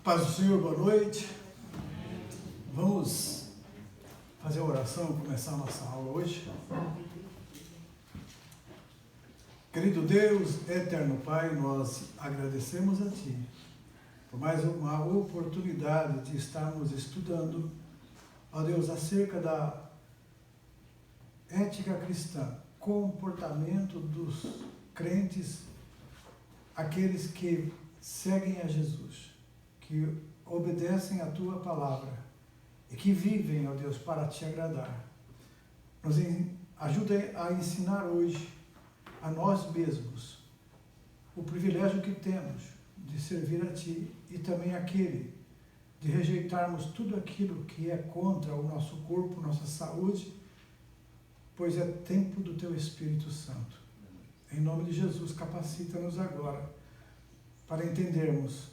Paz do Senhor, boa noite. Vamos fazer a oração e começar a nossa aula hoje. Querido Deus, eterno Pai, nós agradecemos a Ti por mais uma oportunidade de estarmos estudando, ó Deus, acerca da ética cristã, comportamento dos crentes, aqueles que seguem a Jesus, que obedecem a Tua palavra e que vivem, ó Deus, para Te agradar. Nos ajuda a ensinar hoje a nós mesmos o privilégio que temos de servir a Ti e também aquele de rejeitarmos tudo aquilo que é contra o nosso corpo, nossa saúde, pois é tempo do Teu Espírito Santo. Em nome de Jesus, capacita-nos agora para entendermos,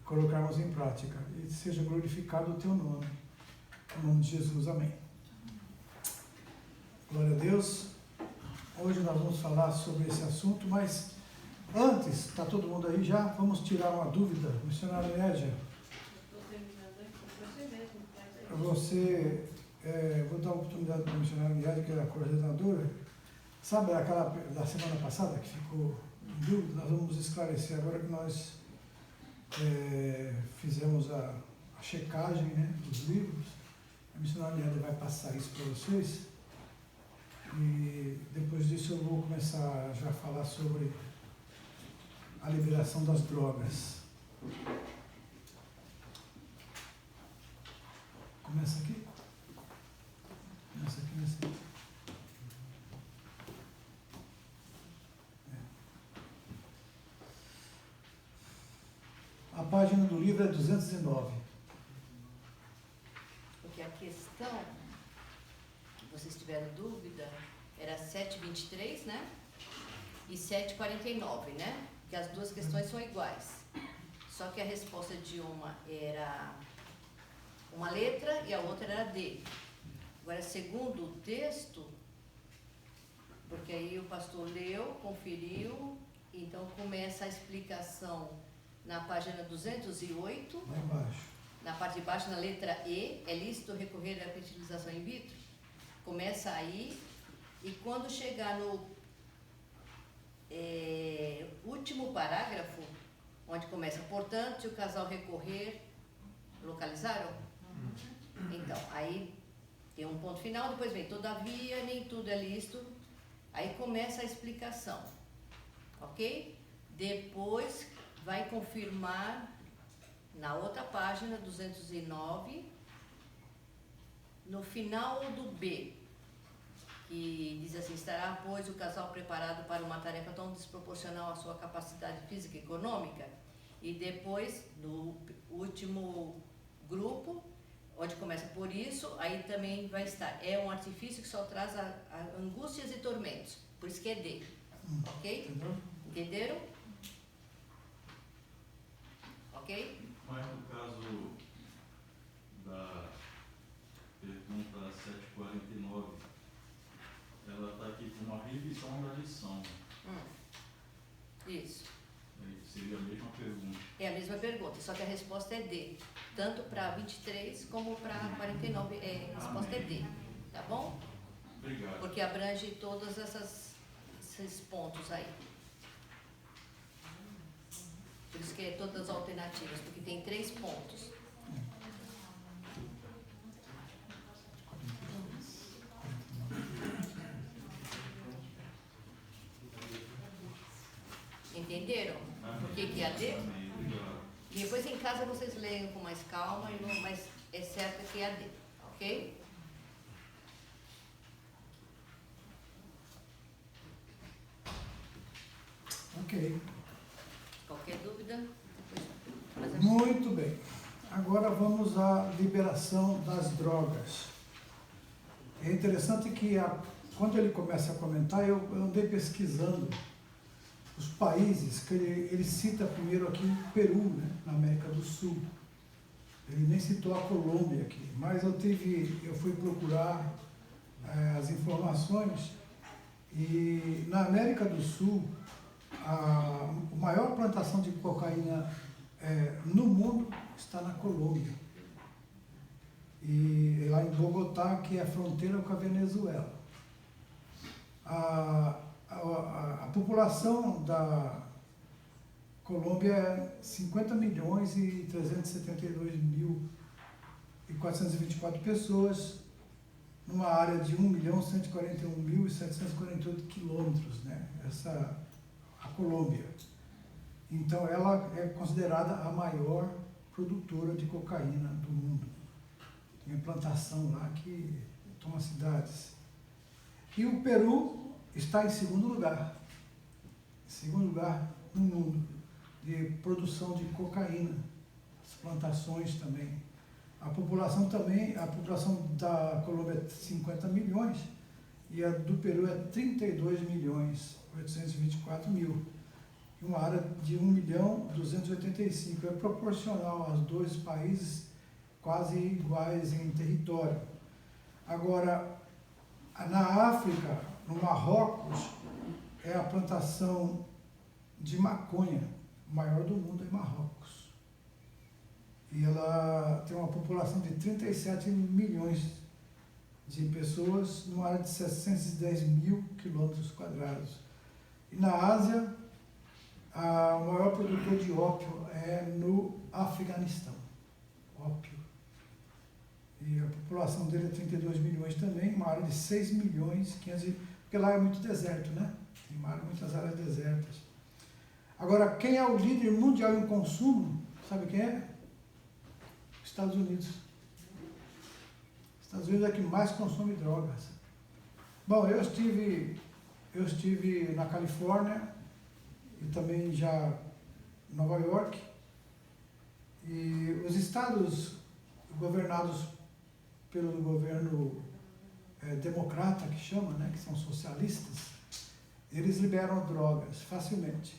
colocarmos em prática e seja glorificado o Teu nome. Em nome de Jesus, amém. Glória a Deus. Hoje nós vamos falar sobre esse assunto, mas antes, está todo mundo aí já? Vamos tirar uma dúvida. Missionária Nédia, vou dar a oportunidade para a missionária Nédia, que é a coordenadora. Sabe aquela da semana passada que ficou em dúvida? Nós vamos esclarecer agora que nós fizemos a checagem, né, dos livros. A missionária Nédia vai passar isso para vocês. E depois disso eu vou começar já a falar sobre a liberação das drogas. Começa aqui? Começa aqui nesse. A página do livro é 209. Porque a questão, que vocês tiveram dúvida, era 7:23, né? E 7:49, né? Que as duas questões são iguais. Só que a resposta de uma era uma letra e a outra era D. Agora, segundo o texto, porque aí o pastor leu, conferiu, então começa a explicação na página 208. Lá embaixo. Na parte de baixo, na letra E, é lícito recorrer à fertilização in vitro? Começa aí, e quando chegar no último parágrafo, onde começa, portanto, se o casal recorrer, localizaram? Então, aí tem um ponto final, depois vem, todavia, nem tudo é lícito, aí começa a explicação, ok? Depois vai confirmar na outra página, 209, no final do B, que diz assim, estará, pois, o casal preparado para uma tarefa tão desproporcional à sua capacidade física e econômica? E depois, no último grupo, onde começa por isso, aí também vai estar, é um artifício que só traz a angústias e tormentos, por isso que é D, ok? Entenderam? Ok? Mas no caso da pergunta 749, ela está aqui com uma revisão da lição. Isso. Seria a mesma pergunta. É a mesma pergunta, só que a resposta é D. Tanto para 23 como para 49, a resposta é D. Tá bom? Obrigado. Porque abrange todos esses pontos aí. Por isso que é todas as alternativas, porque tem 3 pontos. Entenderam? Por que é a D? E depois em casa vocês leiam com mais calma, mas é certo que é a D, ok? Ok. Qualquer dúvida? Muito bem. Agora vamos à liberação das drogas. É interessante que quando ele começa a comentar, eu andei pesquisando os países que ele cita primeiro aqui o Peru, né, na América do Sul. Ele nem citou a Colômbia aqui, mas eu fui procurar as informações e na América do Sul a maior plantação de cocaína no mundo está na Colômbia. E lá em Bogotá, que é a fronteira com a Venezuela. A população da Colômbia é 50.372.424 pessoas, numa área de 1.141.748 quilômetros, né? A Colômbia. Então, ela é considerada a maior produtora de cocaína do mundo. Tem uma plantação lá que toma cidades. E o Peru está em segundo lugar no mundo de produção de cocaína, as plantações também. A população da Colômbia é 50 milhões e a do Peru é 32.824.000. E uma área de 1.285.000. É proporcional aos dois países quase iguais em território. Agora, na África, no Marrocos, é a plantação de maconha, o maior do mundo é Marrocos. E ela tem uma população de 37 milhões de pessoas, numa área de 710.000 quilômetros quadrados. E na Ásia, o maior produtor de ópio é no Afeganistão. Ópio. E a população dele é 32 milhões também, uma área de 6 milhões, 500, porque lá é muito deserto, né? Tem muitas áreas desertas. Agora, quem é o líder mundial em consumo, sabe quem é? Estados Unidos. Estados Unidos é que mais consome drogas. Bom, eu estive na Califórnia e também já em Nova York, e os estados governados pelo governo democrata, que chama, né, que são socialistas, eles liberam drogas facilmente.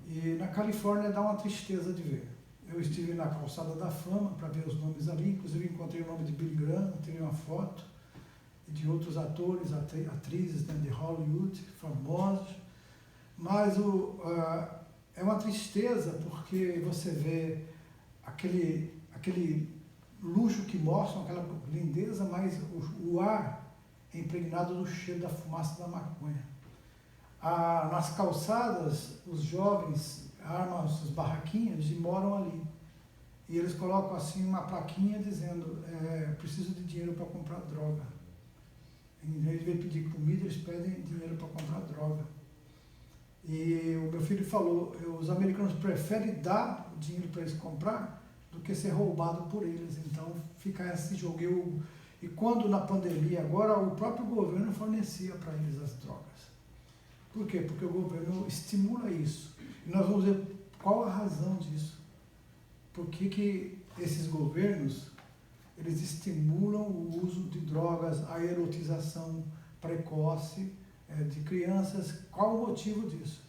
E na Califórnia dá uma tristeza de ver. Eu estive na Calçada da Fama para ver os nomes ali, inclusive encontrei o nome de Billy Graham, tirei uma foto, e de outros atores, atrizes, né, de Hollywood, famosos. Mas é uma tristeza porque você vê aquele luxo que mostram, aquela lindeza, mas o ar é impregnado do cheiro da fumaça da maconha. Nas calçadas, os jovens armam suas barraquinhas e moram ali. E eles colocam assim uma plaquinha dizendo, preciso de dinheiro para comprar droga. Em vez de pedir comida, eles pedem dinheiro para comprar droga. E o meu filho falou, os americanos preferem dar o dinheiro para eles comprar do que ser roubado por eles. Então fica esse jogo. E quando na pandemia, agora o próprio governo fornecia para eles as drogas. Por quê? Porque o governo estimula isso. E nós vamos ver qual a razão disso. Por que esses governos, eles estimulam o uso de drogas, a erotização precoce de crianças? Qual o motivo disso?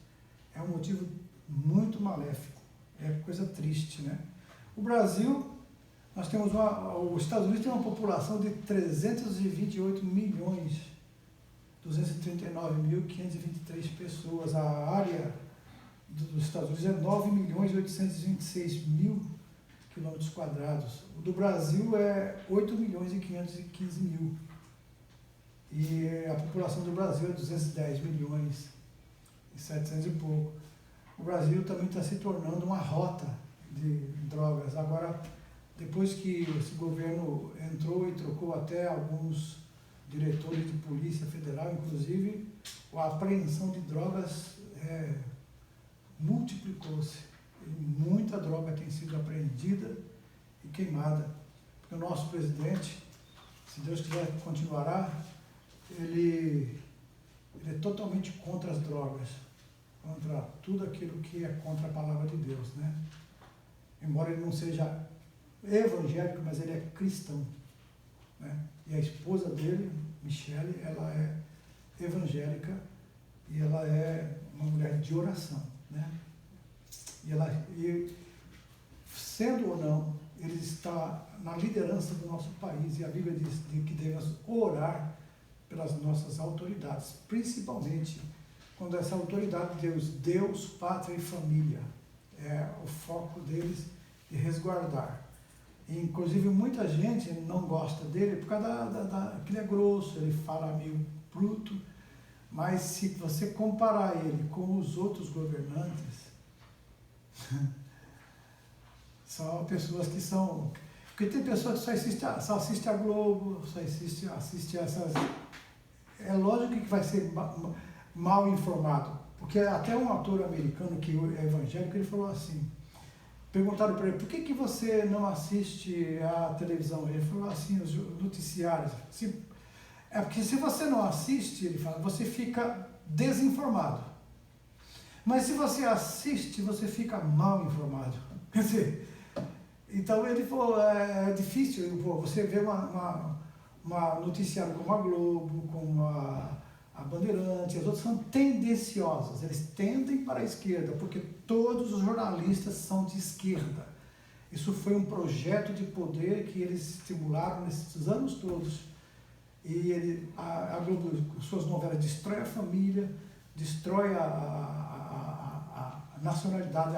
É um motivo muito maléfico. É coisa triste, né? O Brasil, nós temos os Estados Unidos tem uma população de 328 milhões, 239.523 pessoas. A área dos Estados Unidos é 9.826.000 quilômetros quadrados. O do Brasil é 8.515.000. E a população do Brasil é 210 milhões e 700 e pouco. O Brasil também está se tornando uma rota de drogas. Agora, depois que esse governo entrou e trocou até alguns diretores de polícia federal, inclusive, a apreensão de drogas multiplicou-se. Muita droga tem sido apreendida e queimada. Porque o nosso presidente, se Deus quiser, continuará, ele é totalmente contra as drogas, contra tudo aquilo que é contra a palavra de Deus, né? Embora ele não seja evangélico, mas ele é cristão, né? E a esposa dele, Michele, ela é evangélica e ela é uma mulher de oração, né? E sendo ou não, ele está na liderança do nosso país, e a Bíblia diz que devemos orar pelas nossas autoridades, principalmente quando essa autoridade de Deus, pátria e família, é o foco deles de resguardar. E, inclusive, muita gente não gosta dele por causa que ele é grosso, ele fala meio bruto, mas se você comparar ele com os outros governantes, são pessoas que são... Porque tem pessoas que só assiste a Globo, só assiste essas... É lógico que vai ser mal informado, porque até um ator americano que é evangélico, ele falou assim, perguntaram para ele, por que você não assiste a televisão? Ele falou assim, os noticiários. É porque se você não assiste, ele fala, você fica desinformado. Mas se você assiste, você fica mal informado. Quer dizer, então ele falou, é difícil você ver uma noticiário como a Globo, como a Bandeirante, as outras são tendenciosas, eles tendem para a esquerda, porque todos os jornalistas são de esquerda. Isso foi um projeto de poder que eles estimularam nesses anos todos. E a Globo, com suas novelas, destrói a família, destrói a nacionalidade,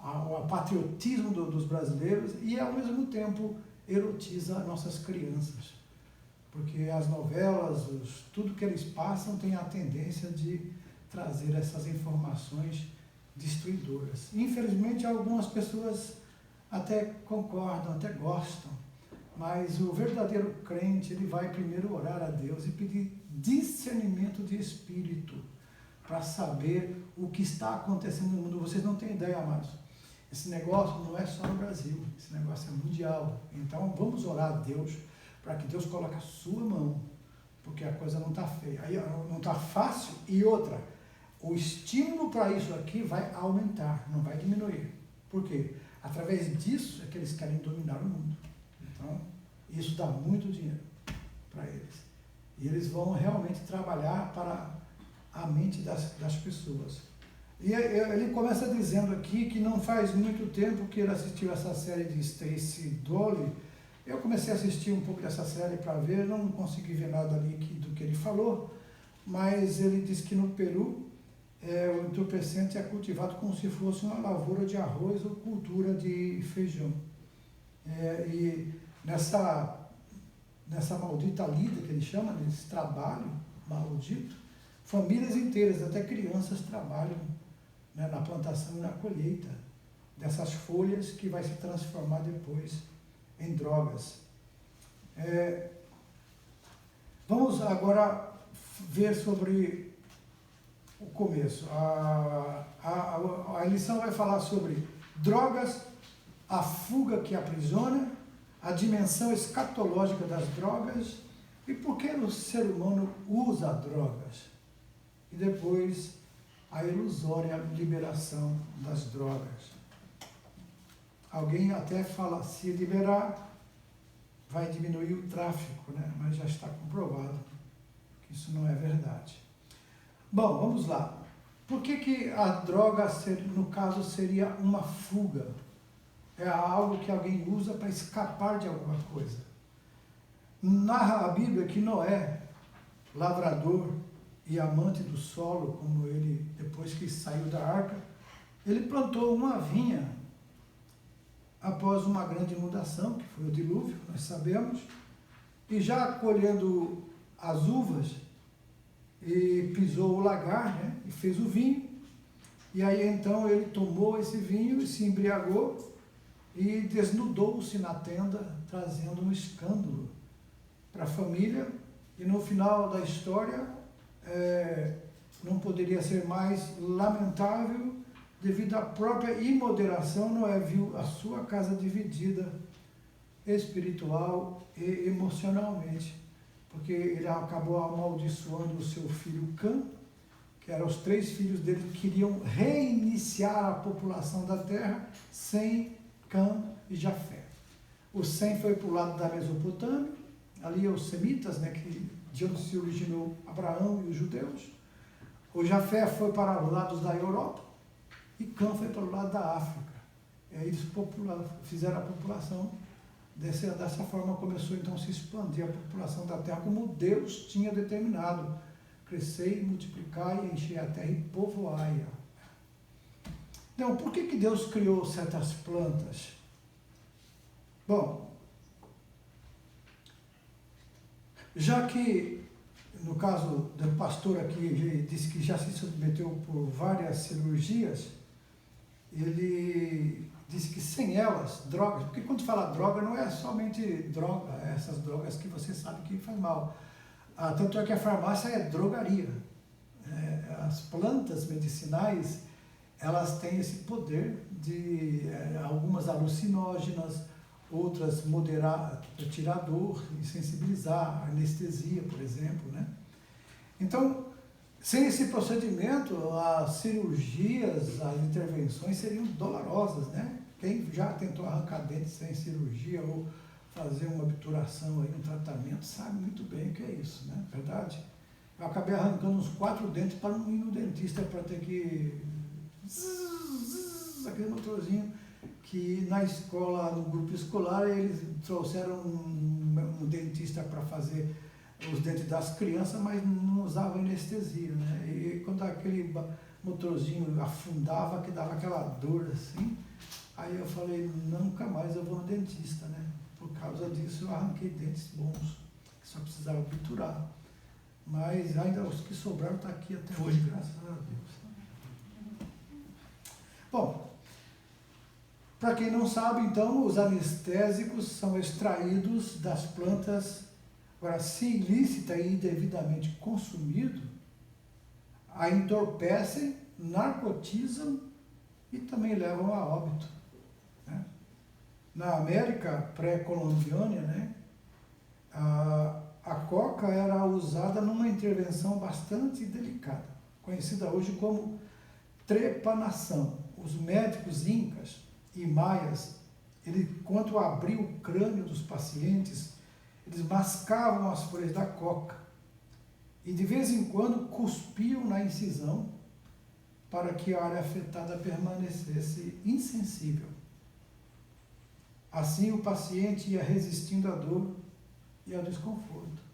o patriotismo dos brasileiros e, ao mesmo tempo, erotiza nossas crianças. Porque as novelas, tudo que eles passam tem a tendência de trazer essas informações destruidoras. Infelizmente, algumas pessoas até concordam, até gostam, mas o verdadeiro crente, ele vai primeiro orar a Deus e pedir discernimento de espírito para saber o que está acontecendo no mundo. Vocês não têm ideia, amados. Esse negócio não é só no Brasil, esse negócio é mundial. Então, vamos orar a Deus para que Deus coloque a sua mão, porque a coisa não está feia, aí não está fácil. E outra, o estímulo para isso aqui vai aumentar, não vai diminuir. Por quê? Através disso é que eles querem dominar o mundo. Então, isso dá muito dinheiro para eles. E eles vão realmente trabalhar para a mente das pessoas. E ele começa dizendo aqui que não faz muito tempo que ele assistiu essa série de Stacey Dooley. Eu comecei a assistir um pouco dessa série para ver, não consegui ver nada ali do que ele falou, mas ele disse que no Peru o entorpecente é cultivado como se fosse uma lavoura de arroz ou cultura de feijão. E nessa maldita lida que ele chama, nesse trabalho maldito, famílias inteiras, até crianças, trabalham, né, na plantação e na colheita dessas folhas que vai se transformar depois em drogas. Vamos agora ver sobre o começo. A lição vai falar sobre drogas, a fuga que aprisiona, a dimensão escatológica das drogas e por que o ser humano usa drogas. E depois a ilusória liberação das drogas. Alguém até fala, se liberar, vai diminuir o tráfico, né? Mas já está comprovado que isso não é verdade. Bom, vamos lá. Por que a droga, no caso, seria uma fuga? É algo que alguém usa para escapar de alguma coisa. Narra a Bíblia que Noé, lavrador e amante do solo, como ele, depois que saiu da arca, ele plantou uma vinha após uma grande inundação, que foi o dilúvio, nós sabemos, e já colhendo as uvas, e pisou o lagar, né, e fez o vinho, e aí então ele tomou esse vinho e se embriagou, e desnudou-se na tenda, trazendo um escândalo para a família, e no final da história, não poderia ser mais lamentável, devido à própria imoderação, Noé viu a sua casa dividida espiritual e emocionalmente, porque ele acabou amaldiçoando o seu filho Cã, que eram os 3 filhos dele que queriam reiniciar a população da terra sem Cã e Jafé. O Sem foi para o lado da Mesopotâmia, ali os semitas, né, de onde se originou Abraão e os judeus. O Jafé foi para os lados da Europa, e Cã foi para o lado da África. E aí eles fizeram a população, dessa forma começou então a se expandir a população da terra, como Deus tinha determinado. Crescei, multiplicai, enchei a terra e povoai-a. Então, por que Deus criou certas plantas? Bom, já que, no caso do pastor aqui, ele disse que já se submeteu por várias cirurgias, ele disse que sem elas, drogas, porque quando fala droga não é somente droga, é essas drogas que você sabe que faz mal. Tanto é que a farmácia é drogaria. As plantas medicinais, elas têm esse poder de algumas alucinógenas, outras moderar, tirar dor e sensibilizar, anestesia, por exemplo, né? Então, sem esse procedimento, as cirurgias, as intervenções seriam dolorosas, né? Quem já tentou arrancar dentes sem cirurgia ou fazer uma obturação, aí, um tratamento, sabe muito bem o que é isso, né? Verdade? Eu acabei arrancando uns 4 dentes para não ir no dentista, para ter que... aquele motorzinho que na escola, no grupo escolar, eles trouxeram um dentista para fazer os dentes das crianças, mas não usava anestesia, né? E quando aquele motorzinho afundava, que dava aquela dor assim, aí eu falei, nunca mais eu vou no dentista, né? Por causa disso eu arranquei dentes bons, que só precisava obturar. Mas ainda os que sobraram estão aqui até hoje, graças a Deus. Bom, para quem não sabe, então, os anestésicos são extraídos das plantas. Agora, se ilícita e indevidamente consumido, a entorpecem, narcotizam e também levam a óbito, né? Na América pré-colombiana, né, a coca era usada numa intervenção bastante delicada, conhecida hoje como trepanação. Os médicos incas e maias, quando abriam o crânio dos pacientes, eles mascavam as folhas da coca e de vez em quando cuspiam na incisão para que a área afetada permanecesse insensível. Assim o paciente ia resistindo à dor e ao desconforto.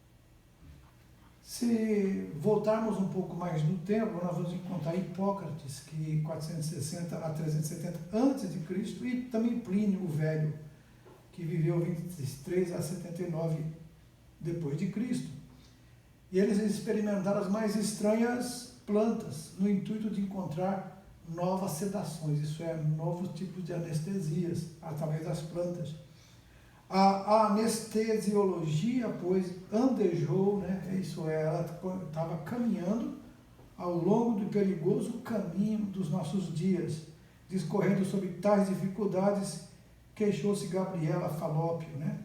Se voltarmos um pouco mais no tempo, nós vamos encontrar Hipócrates, que 460 a 370 a.C., e também Plínio o Velho, que viveu 23 a 79 depois de Cristo. E eles experimentaram as mais estranhas plantas, no intuito de encontrar novas sedações, isso é, novos tipos de anestesias, através das plantas. A anestesiologia, pois, andejou, né, isso é, ela estava caminhando ao longo do perigoso caminho dos nossos dias, discorrendo sobre tais dificuldades, queixou-se Gabriela Falópio, né?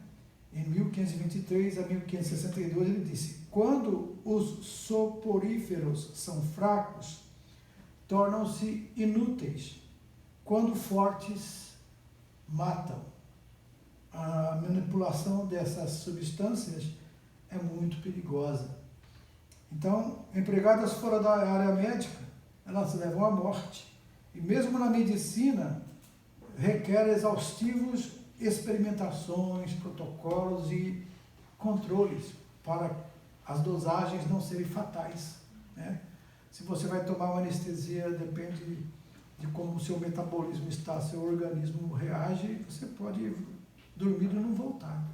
Em 1523 a 1562 ele disse: quando os soporíferos são fracos, tornam-se inúteis, quando fortes, matam. A manipulação dessas substâncias é muito perigosa. Então, empregadas fora da área médica, elas levam à morte. E mesmo na medicina, requer exaustivos experimentações, protocolos e controles para as dosagens não serem fatais, né? Se você vai tomar uma anestesia, depende de como o seu metabolismo está, seu organismo reage, você pode dormir e não voltar,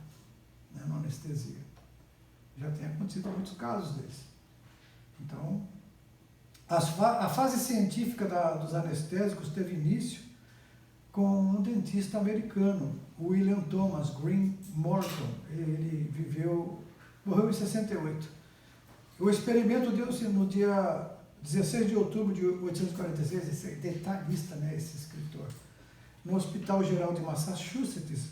né, na anestesia. Já tem acontecido muitos casos desses. Então, a fase científica dos anestésicos teve início com um dentista americano, William Thomas Green Morton. Ele morreu em 68. O experimento deu-se no dia 16 de outubro de 1846, esse detalhista, né, esse escritor, no Hospital Geral de Massachusetts,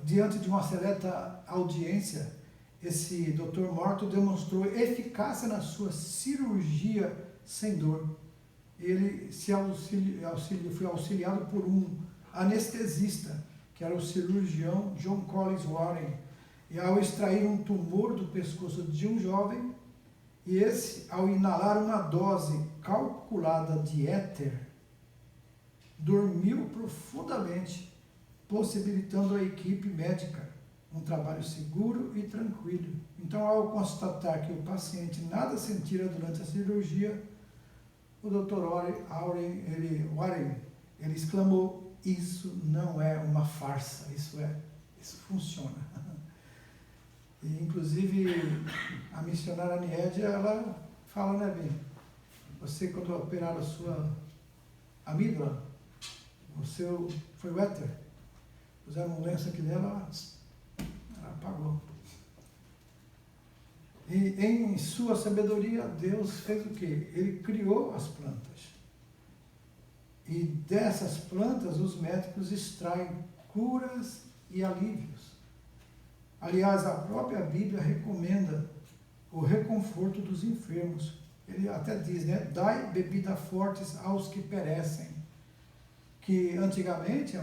diante de uma seleta audiência. Esse Dr. Morton demonstrou eficácia na sua cirurgia sem dor. Ele foi auxiliado por um anestesista, que era o cirurgião John Collins Warren, e ao extrair um tumor do pescoço de um jovem, e esse, ao inalar uma dose calculada de éter, dormiu profundamente, possibilitando à equipe médica um trabalho seguro e tranquilo. Então, ao constatar que o paciente nada sentira durante a cirurgia, o Dr. Warren, ele exclamou: isso não é uma farsa, isso funciona. E, inclusive, a missionária Nied, ela fala, né, bem, você, quando operaram a sua amígdala, foi o éter, puseram um lenço aqui nela, ela apagou. E em sua sabedoria, Deus fez o quê? Ele criou as plantas. E dessas plantas, os médicos extraem curas e alívios. Aliás, a própria Bíblia recomenda o reconforto dos enfermos. Ele até diz, né? Dai bebida fortes aos que perecem. Que antigamente,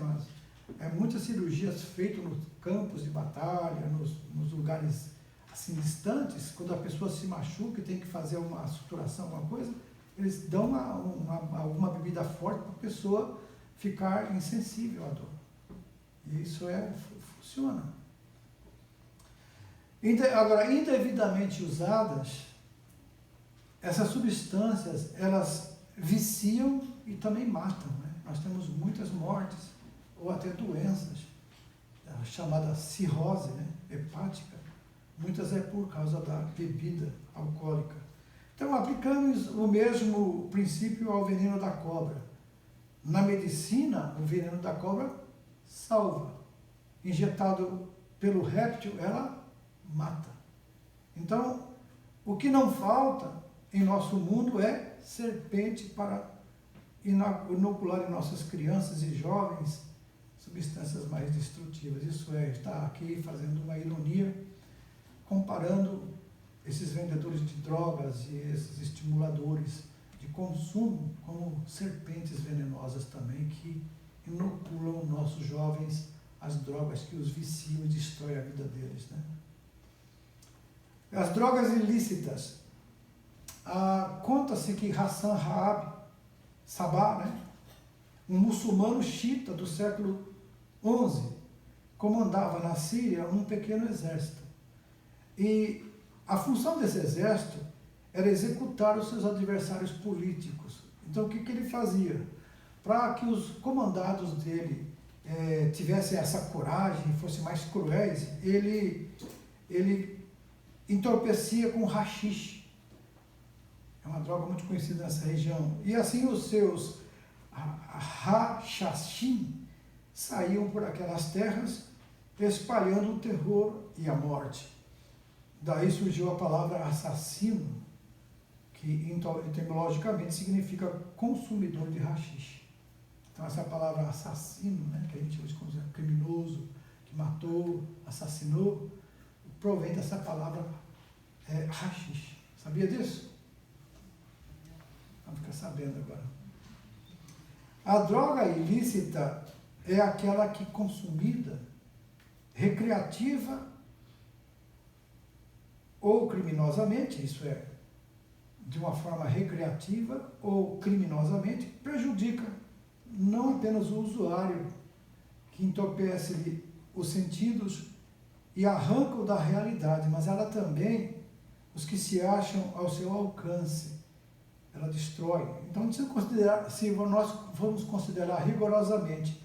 muitas cirurgias feitas nos campos de batalha, nos lugares assim distantes, quando a pessoa se machuca e tem que fazer uma suturação, alguma coisa, eles dão alguma bebida forte para a pessoa ficar insensível à dor. E isso funciona. Agora, indevidamente usadas, essas substâncias, elas viciam e também matam, né? Nós temos muitas mortes, ou até doenças, chamada cirrose, né? Hepática. Muitas é por causa da bebida alcoólica. Então, aplicamos o mesmo princípio ao veneno da cobra. Na medicina, o veneno da cobra salva. Injetado pelo réptil, ela mata. Então, o que não falta em nosso mundo é serpente para inocular em nossas crianças e jovens substâncias mais destrutivas. Isso está aqui fazendo uma ironia, comparando esses vendedores de drogas e esses estimuladores de consumo como serpentes venenosas também, que inoculam nossos jovens as drogas que os viciam e destroem a vida deles, né? As drogas ilícitas. Conta-se que Hassan Sabah, né, um muçulmano xiita do século XI, comandava na Síria um pequeno exército. E a função desse exército era executar os seus adversários políticos. Então, o que ele fazia? Para que os comandados dele tivessem essa coragem, fossem mais cruéis, ele entorpecia com haxixe. É uma droga muito conhecida nessa região. E assim os seus hashashim saíam por aquelas terras, espalhando o terror e a morte. Daí surgiu a palavra assassino, que etimologicamente significa consumidor de haxixe. Então essa palavra assassino, né, que a gente usa como criminoso, que matou, assassinou, provém dessa palavra haxixe. Sabia disso? Vamos ficar sabendo agora. A droga ilícita é aquela que consumida, recreativa ou criminosamente, isso é, de uma forma recreativa ou criminosamente, prejudica não apenas o usuário, que entorpece-lhe os sentidos e arranca-o da realidade, mas ela também, os que se acham ao seu alcance, ela destrói. Então, se nós vamos considerar rigorosamente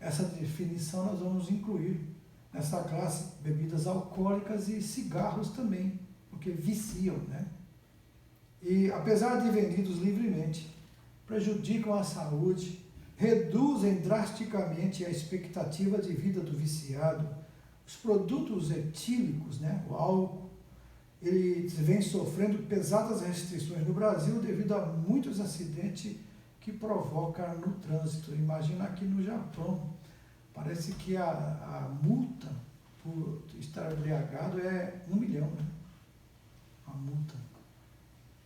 essa definição, nós vamos incluir nessa classe bebidas alcoólicas e cigarros também, porque viciam, né? E apesar de vendidos livremente, prejudicam a saúde, reduzem drasticamente a expectativa de vida do viciado. Os produtos etílicos, né, o álcool, ele vem sofrendo pesadas restrições no Brasil devido a muitos acidentes que provoca no trânsito. Imagina aqui no Japão, parece que a multa por estar embriagado é 1 milhão, né? A multa.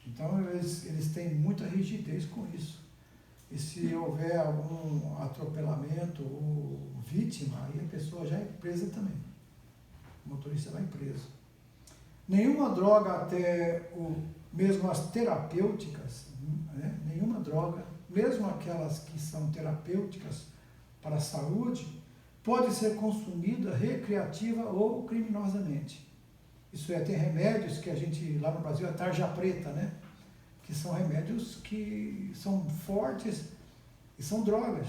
Então eles têm muita rigidez com isso. E se houver algum atropelamento ou vítima, aí a pessoa já é presa também. O motorista vai preso. Nenhuma droga, mesmo as terapêuticas, né? Nenhuma droga, mesmo aquelas que são terapêuticas para a saúde, pode ser consumida recreativa ou criminosamente. Isso é, tem remédios que a gente, lá no Brasil, é tarja preta, né? que são remédios que são fortes e são drogas.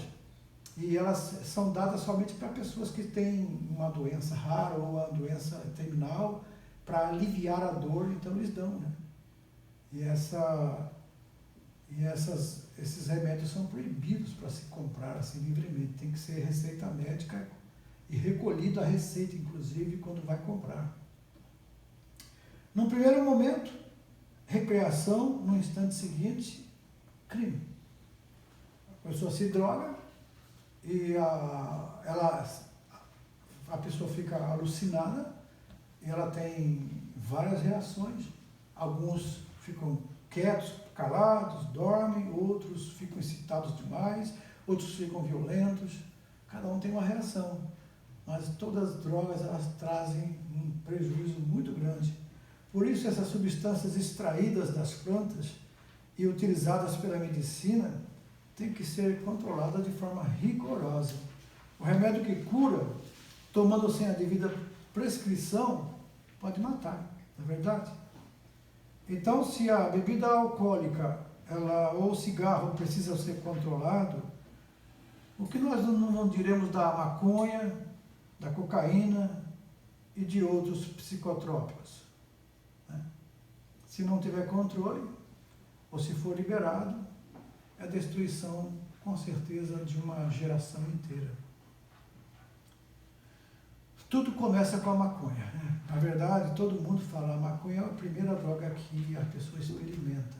E elas são dadas somente para pessoas que têm uma doença rara ou uma doença terminal, para aliviar a dor, então eles dão, né? Esses remédios são proibidos para se comprar assim livremente, tem que ser receita médica e recolhido a receita, inclusive, quando vai comprar. No primeiro momento, recreação, no instante seguinte, crime. A pessoa se droga e a pessoa fica alucinada e ela tem várias reações. Alguns ficam quietos, calados, dormem, outros ficam excitados demais, outros ficam violentos. Cada um tem uma reação. Mas todas as drogas, elas trazem um prejuízo muito grande. Por isso, essas substâncias extraídas das plantas e utilizadas pela medicina têm que ser controladas de forma rigorosa. O remédio que cura, tomando sem a devida prescrição, pode matar, não é verdade? Então, se a bebida alcoólica ou o cigarro precisa ser controlado, o que nós não diremos da maconha, da cocaína e de outros psicotrópicos? Né? Se não tiver controle, ou se for liberado, é a destruição, com certeza, de uma geração inteira. Tudo começa com a maconha, né? Na verdade, todo mundo fala, a maconha é a primeira droga que a pessoa experimenta.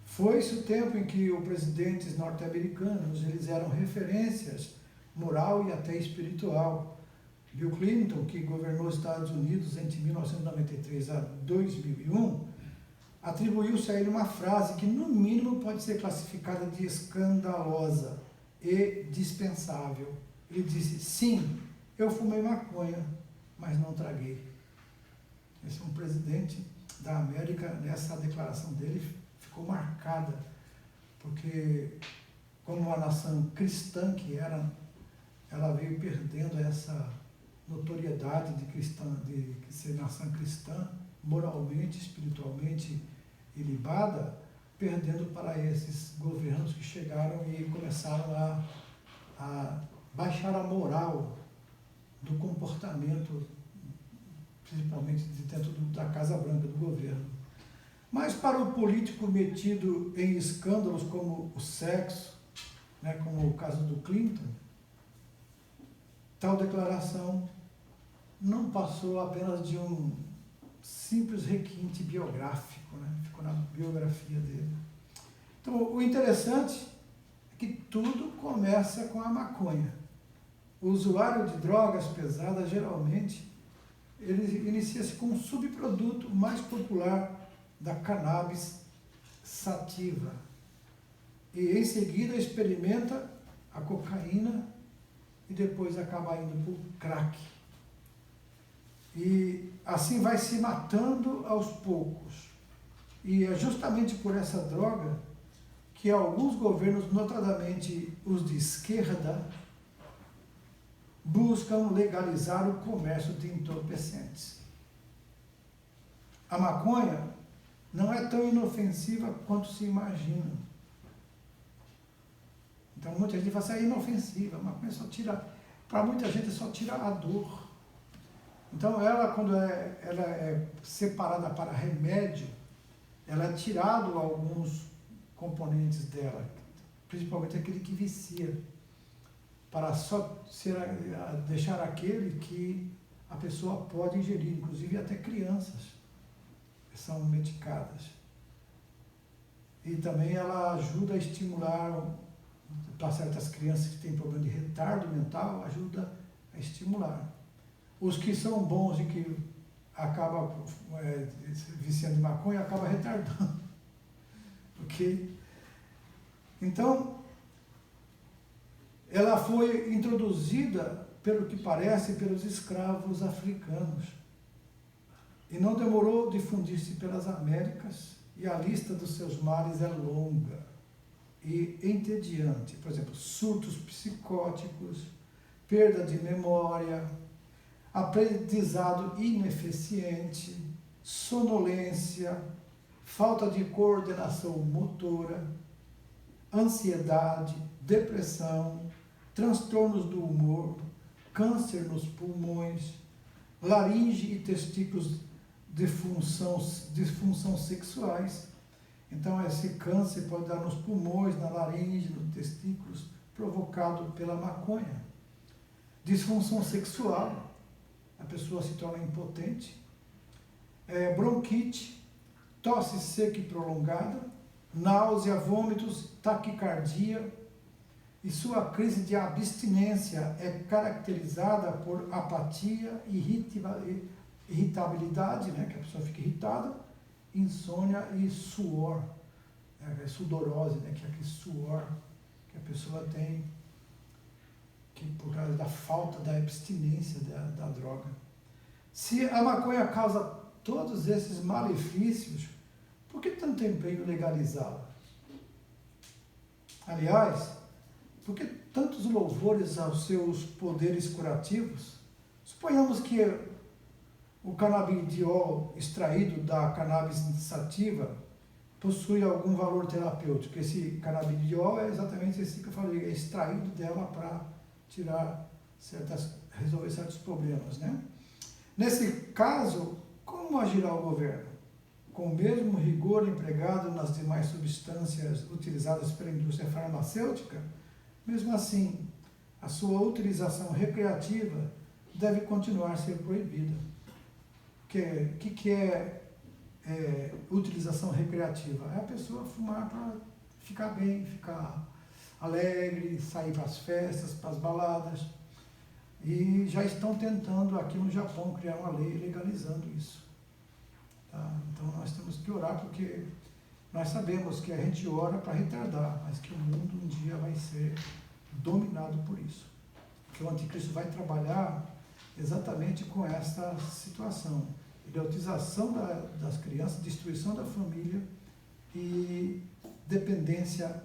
Foi-se o tempo em que os presidentes norte-americanos, eles eram referências moral e até espiritual. Bill Clinton, que governou os Estados Unidos entre 1993 a 2001, atribuiu-se a ele uma frase que, no mínimo, pode ser classificada de escandalosa e dispensável. Ele disse, sim, eu fumei maconha, mas não traguei. Esse é um presidente da América, nessa declaração dele, ficou marcada, porque, como uma nação cristã que era, ela veio perdendo essa notoriedade de ser nação cristã, moralmente, espiritualmente ilibada, perdendo para esses governos que chegaram e começaram a baixar a moral do comportamento, principalmente de dentro da Casa Branca, do governo. Mas para o político metido em escândalos como o sexo, né, como o caso do Clinton, tal declaração não passou apenas de um simples requinte biográfico, né? Ficou na biografia dele. Então, o interessante é que tudo começa com a maconha. O usuário de drogas pesadas, geralmente, ele inicia-se com um subproduto mais popular da cannabis sativa. E, em seguida, experimenta a cocaína e depois acaba indo para o crack. E assim vai se matando aos poucos. E é justamente por essa droga que alguns governos, notadamente os de esquerda, buscam legalizar o comércio de entorpecentes. A maconha não é tão inofensiva quanto se imagina. Então muita gente fala assim, é inofensiva, a maconha só tira, para muita gente só tira a dor. Então ela, quando ela é separada para remédio, ela é tirado alguns componentes dela, principalmente aquele que vicia, para só deixar aquele que a pessoa pode ingerir, inclusive até crianças que são medicadas. E também ela ajuda a estimular, para certas crianças que têm problema de retardo mental, ajuda a estimular. Os que são bons e que acabam viciando em maconha, acabam retardando. Ok? Então, ela foi introduzida, pelo que parece, pelos escravos africanos. E não demorou a difundir-se pelas Américas, e a lista dos seus males é longa e entediante. Por exemplo, surtos psicóticos, perda de memória, aprendizado ineficiente, sonolência, falta de coordenação motora, ansiedade, depressão, transtornos do humor, câncer nos pulmões, laringe e testículos disfunção sexuais. Então, esse câncer pode dar nos pulmões, na laringe, nos testículos, provocado pela maconha. Disfunção sexual, a pessoa se torna impotente. Bronquite, tosse seca e prolongada, náusea, vômitos, taquicardia. E sua crise de abstinência é caracterizada por apatia, irritabilidade, né, que a pessoa fica irritada, insônia e suor, sudorose, né, que é aquele suor que a pessoa tem que por causa da falta da abstinência da droga. Se a maconha causa todos esses malefícios, por que tanto empenho em legalizá-la? Aliás, por que tantos louvores aos seus poderes curativos? Suponhamos que o canabidiol extraído da cannabis sativa possui algum valor terapêutico. Esse canabidiol é exatamente esse que eu falei, é extraído dela para resolver certos problemas, né? Nesse caso, como agirá o governo? Com o mesmo rigor empregado nas demais substâncias utilizadas pela indústria farmacêutica? Mesmo assim, a sua utilização recreativa deve continuar a ser proibida. O que é utilização recreativa? É a pessoa fumar para ficar bem, ficar alegre, sair para as festas, para as baladas. E já estão tentando aqui no Japão criar uma lei legalizando isso. Tá? Então nós temos que orar, porque nós sabemos que a gente ora para retardar, mas que o mundo um dia vai ser dominado por isso. Porque o anticristo vai trabalhar exatamente com essa situação. Idiotização das crianças, destruição da família e dependência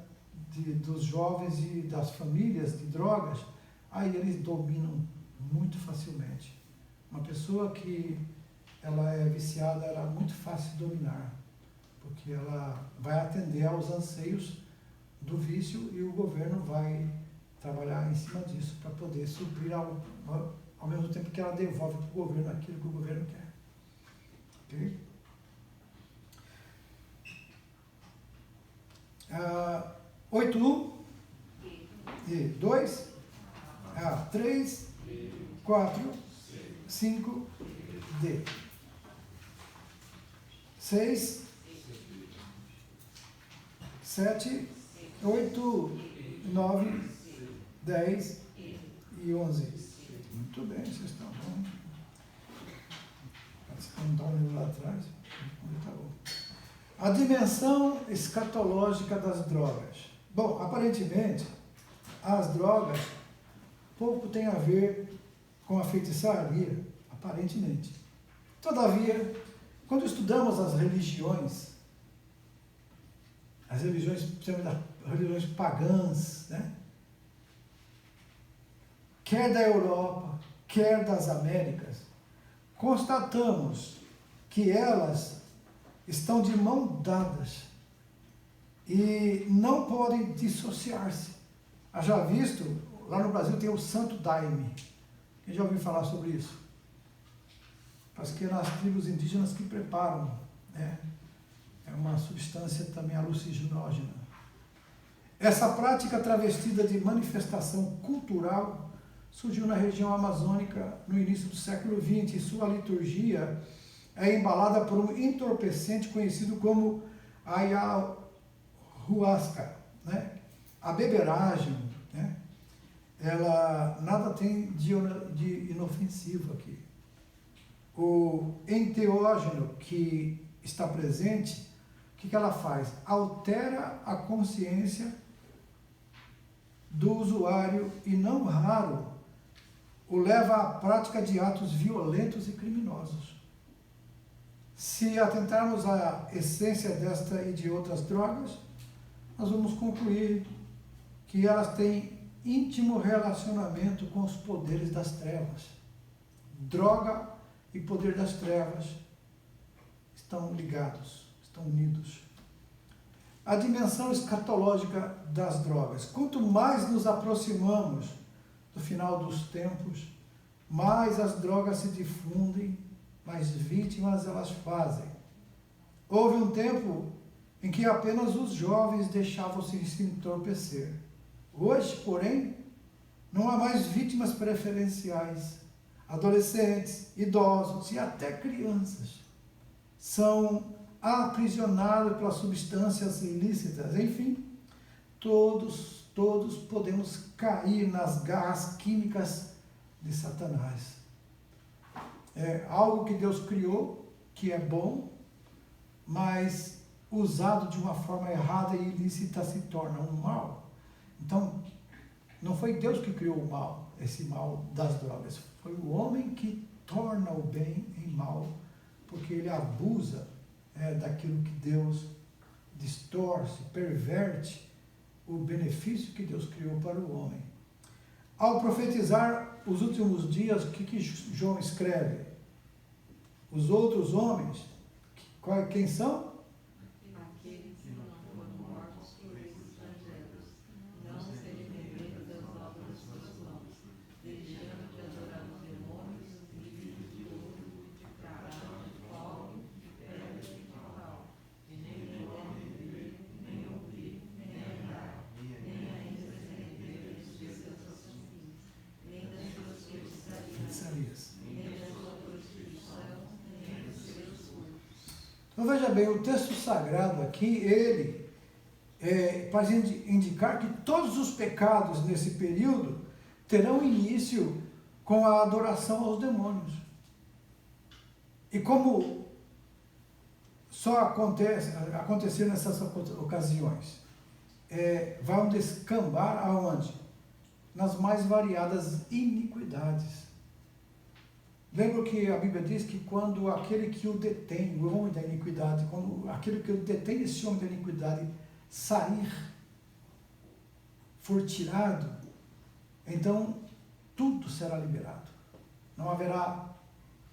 dos jovens e das famílias de drogas. Aí eles dominam muito facilmente. Uma pessoa que ela é viciada, ela é muito fácil de dominar, porque ela vai atender aos anseios do vício e o governo vai trabalhar em cima disso para poder suprir ao mesmo tempo que ela devolve para o governo aquilo que o governo quer. Ok? 8.1 e 2, 3, 4, 5, D. 6, 7, 8, 9, 10 e 11. Muito bem, vocês estão bom. Vamos dar um livro lá atrás. Tá bom. A dimensão escatológica das drogas. Bom, aparentemente, as drogas pouco têm a ver com a feitiçaria, aparentemente. Todavia, quando estudamos as religiões pagãs, né? Quer da Europa, quer das Américas, constatamos que elas estão de mão dadas e não podem dissociar-se. Já visto, lá no Brasil tem o Santo Daime. Quem já ouviu falar sobre isso? Parece que é nas tribos indígenas que preparam, né? É uma substância também alucinógena. Essa prática travestida de manifestação cultural surgiu na região amazônica no início do século XX e sua liturgia é embalada por um entorpecente conhecido como ayahuasca, né? A beberagem, né? Ela nada tem de inofensivo aqui. O enteógeno que está presente, o que ela faz? Altera a consciência do usuário e, não raro, o leva à prática de atos violentos e criminosos. Se atentarmos à essência desta e de outras drogas, nós vamos concluir que elas têm íntimo relacionamento com os poderes das trevas. Droga e poder das trevas estão ligados, estão unidos. A dimensão escatológica das drogas. Quanto mais nos aproximamos do final dos tempos, mais as drogas se difundem, mais vítimas elas fazem. Houve um tempo em que apenas os jovens deixavam-se se entorpecer. Hoje, porém, não há mais vítimas preferenciais. Adolescentes, idosos e até crianças são aprisionados pelas substâncias ilícitas. Enfim, todos podemos cair nas garras químicas de Satanás. É algo que Deus criou, que é bom, mas usado de uma forma errada e ilícita se torna um mal. Então, não foi Deus que criou o mal, esse mal das drogas. Foi o homem que torna o bem em mal, porque ele abusa daquilo que Deus distorce, perverte o benefício que Deus criou para o homem. Ao profetizar os últimos dias, o que João escreve? Os outros homens, quem são? Aqueles que não foram mortos por esses estrangeiros, não se arrependeram das obras das suas mãos, deixando de adorar os demônios, os filhos de ouro, de prata, de cobre, de pedra e de pau, e nem podem ver, nem ouvir, nem andar, nem ainda se arrependeram dos seus assassinos, nem das suas feitiçarias, nem da sua prostituição, nem dos seus cultos. Então veja bem, o texto sagrado aqui, ele para indicar que todos os pecados nesse período terão início com a adoração aos demônios. E como só acontecer nessas ocasiões, vão descambar aonde? Nas mais variadas iniquidades. Lembra que a Bíblia diz que quando aquele que o detém, o homem da iniquidade, quando aquele que o detém, esse homem da iniquidade, sair, for tirado, então tudo será liberado. Não haverá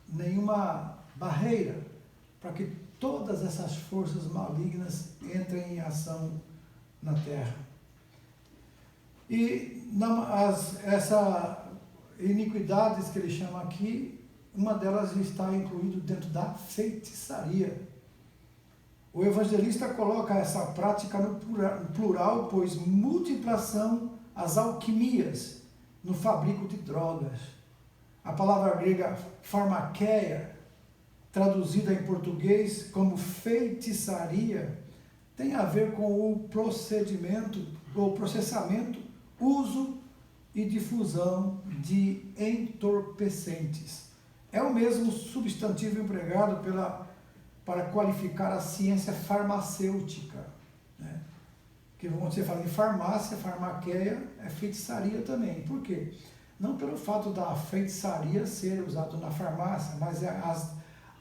nenhuma barreira para que todas essas forças malignas entrem em ação na terra. E essas iniquidades que ele chama aqui, uma delas está incluída dentro da feitiçaria. O evangelista coloca essa prática no plural, pois múltiplas são as alquimias no fabrico de drogas. A palavra grega farmakeia, traduzida em português como feitiçaria, tem a ver com o procedimento, ou processamento, uso e difusão de entorpecentes. É o mesmo substantivo empregado para qualificar a ciência farmacêutica, né? Que quando você fala em farmácia, farmaqueia, é feitiçaria também. Por quê? Não pelo fato da feitiçaria ser usado na farmácia, mas é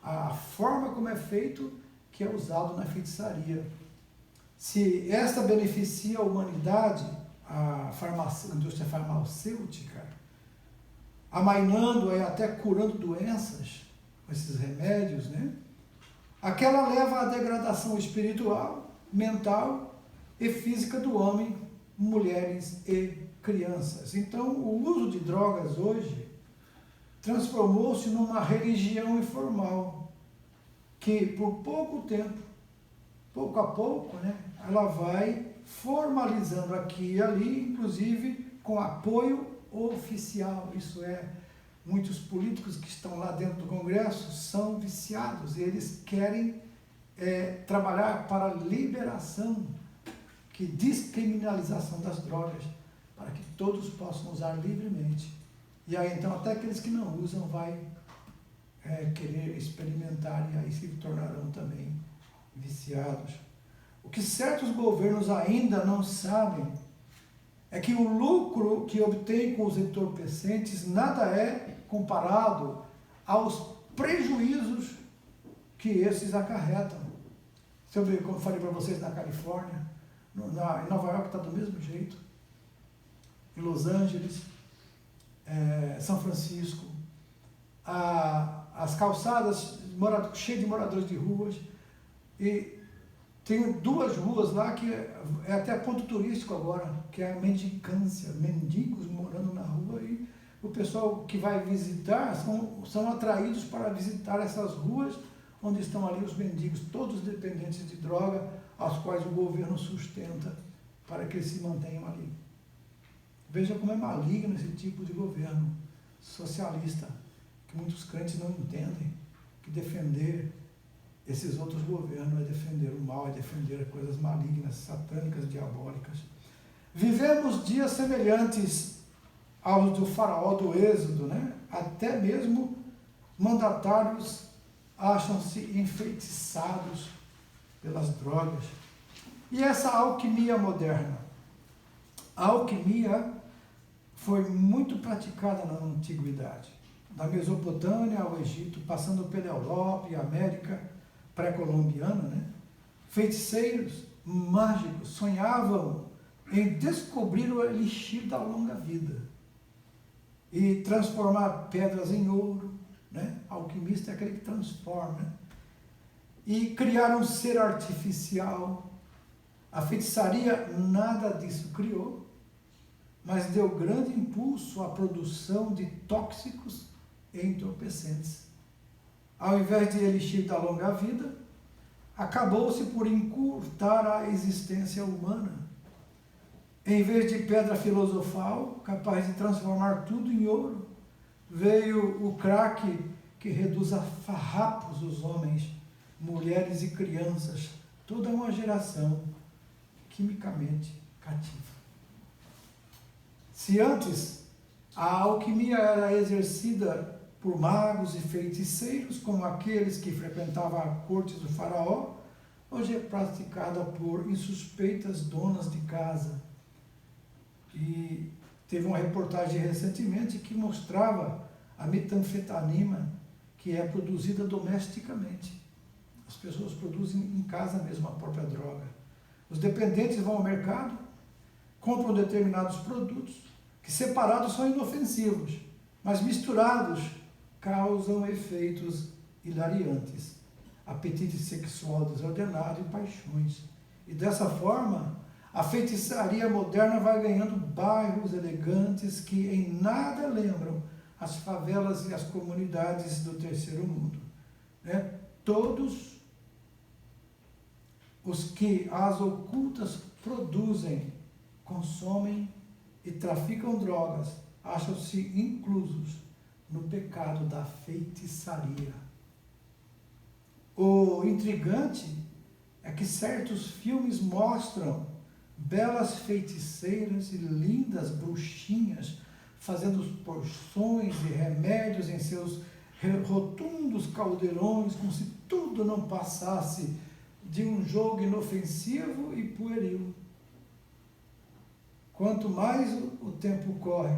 a forma como é feito que é usado na feitiçaria. Se esta beneficia a humanidade, a indústria farmacêutica, amainando e até curando doenças com esses remédios, né? Aquela leva à degradação espiritual, mental e física do homem, mulheres e crianças. Então, o uso de drogas hoje transformou-se numa religião informal, que por pouco tempo, pouco a pouco, né, ela vai formalizando aqui e ali, inclusive com apoio oficial. Isso é, muitos políticos que estão lá dentro do Congresso são viciados e eles querem trabalhar para a liberação, que descriminalização das drogas, para que todos possam usar livremente. E aí então até aqueles que não usam vai querer experimentar e aí se tornarão também viciados. O que certos governos ainda não sabem é que o lucro que obtém com os entorpecentes nada é comparado aos prejuízos que esses acarretam. Como eu falei para vocês, na Califórnia, em Nova York está do mesmo jeito, em Los Angeles, São Francisco, as calçadas cheias de moradores de ruas, e Tem 2 ruas lá que é até ponto turístico agora, que é a mendicância, mendigos morando na rua, e o pessoal que vai visitar são atraídos para visitar essas ruas onde estão ali os mendigos, todos dependentes de droga, aos quais o governo sustenta para que eles se mantenham ali. Veja como é maligno esse tipo de governo socialista, que muitos crentes não entendem, que defender esses outros governos é defender o mal, é defender coisas malignas, satânicas, diabólicas. Vivemos dias semelhantes aos do faraó do Êxodo, né? Até mesmo mandatários acham-se enfeitiçados pelas drogas. E essa alquimia moderna? A alquimia foi muito praticada na antiguidade, da Mesopotâmia ao Egito, passando pela Europa e América pré-colombiana, né? Feiticeiros mágicos sonhavam em descobrir o elixir da longa vida e transformar pedras em ouro, né? Alquimista é aquele que transforma, né? E criar um ser artificial. A feitiçaria nada disso criou, mas deu grande impulso à produção de tóxicos e entorpecentes. Ao invés de elixir da longa vida, acabou-se por encurtar a existência humana. Em vez de pedra filosofal, capaz de transformar tudo em ouro, veio o crack que reduz a farrapos os homens, mulheres e crianças, toda uma geração quimicamente cativa. Se antes a alquimia era exercida por magos e feiticeiros, como aqueles que frequentavam a corte do faraó, hoje é praticada por insuspeitas donas de casa. E teve uma reportagem recentemente que mostrava a metanfetamina, que é produzida domesticamente. As pessoas produzem em casa mesmo a própria droga. Os dependentes vão ao mercado, compram determinados produtos, que separados são inofensivos, mas misturados causam efeitos hilariantes, apetite sexual desordenado e paixões. E dessa forma, a feitiçaria moderna vai ganhando bairros elegantes que em nada lembram as favelas e as comunidades do terceiro mundo. Né? Todos os que as ocultas produzem, consomem e traficam drogas, acham-se inclusos no pecado da feitiçaria. O intrigante é que certos filmes mostram belas feiticeiras e lindas bruxinhas fazendo porções e remédios em seus rotundos caldeirões, como se tudo não passasse de um jogo inofensivo e pueril. Quanto mais o tempo corre,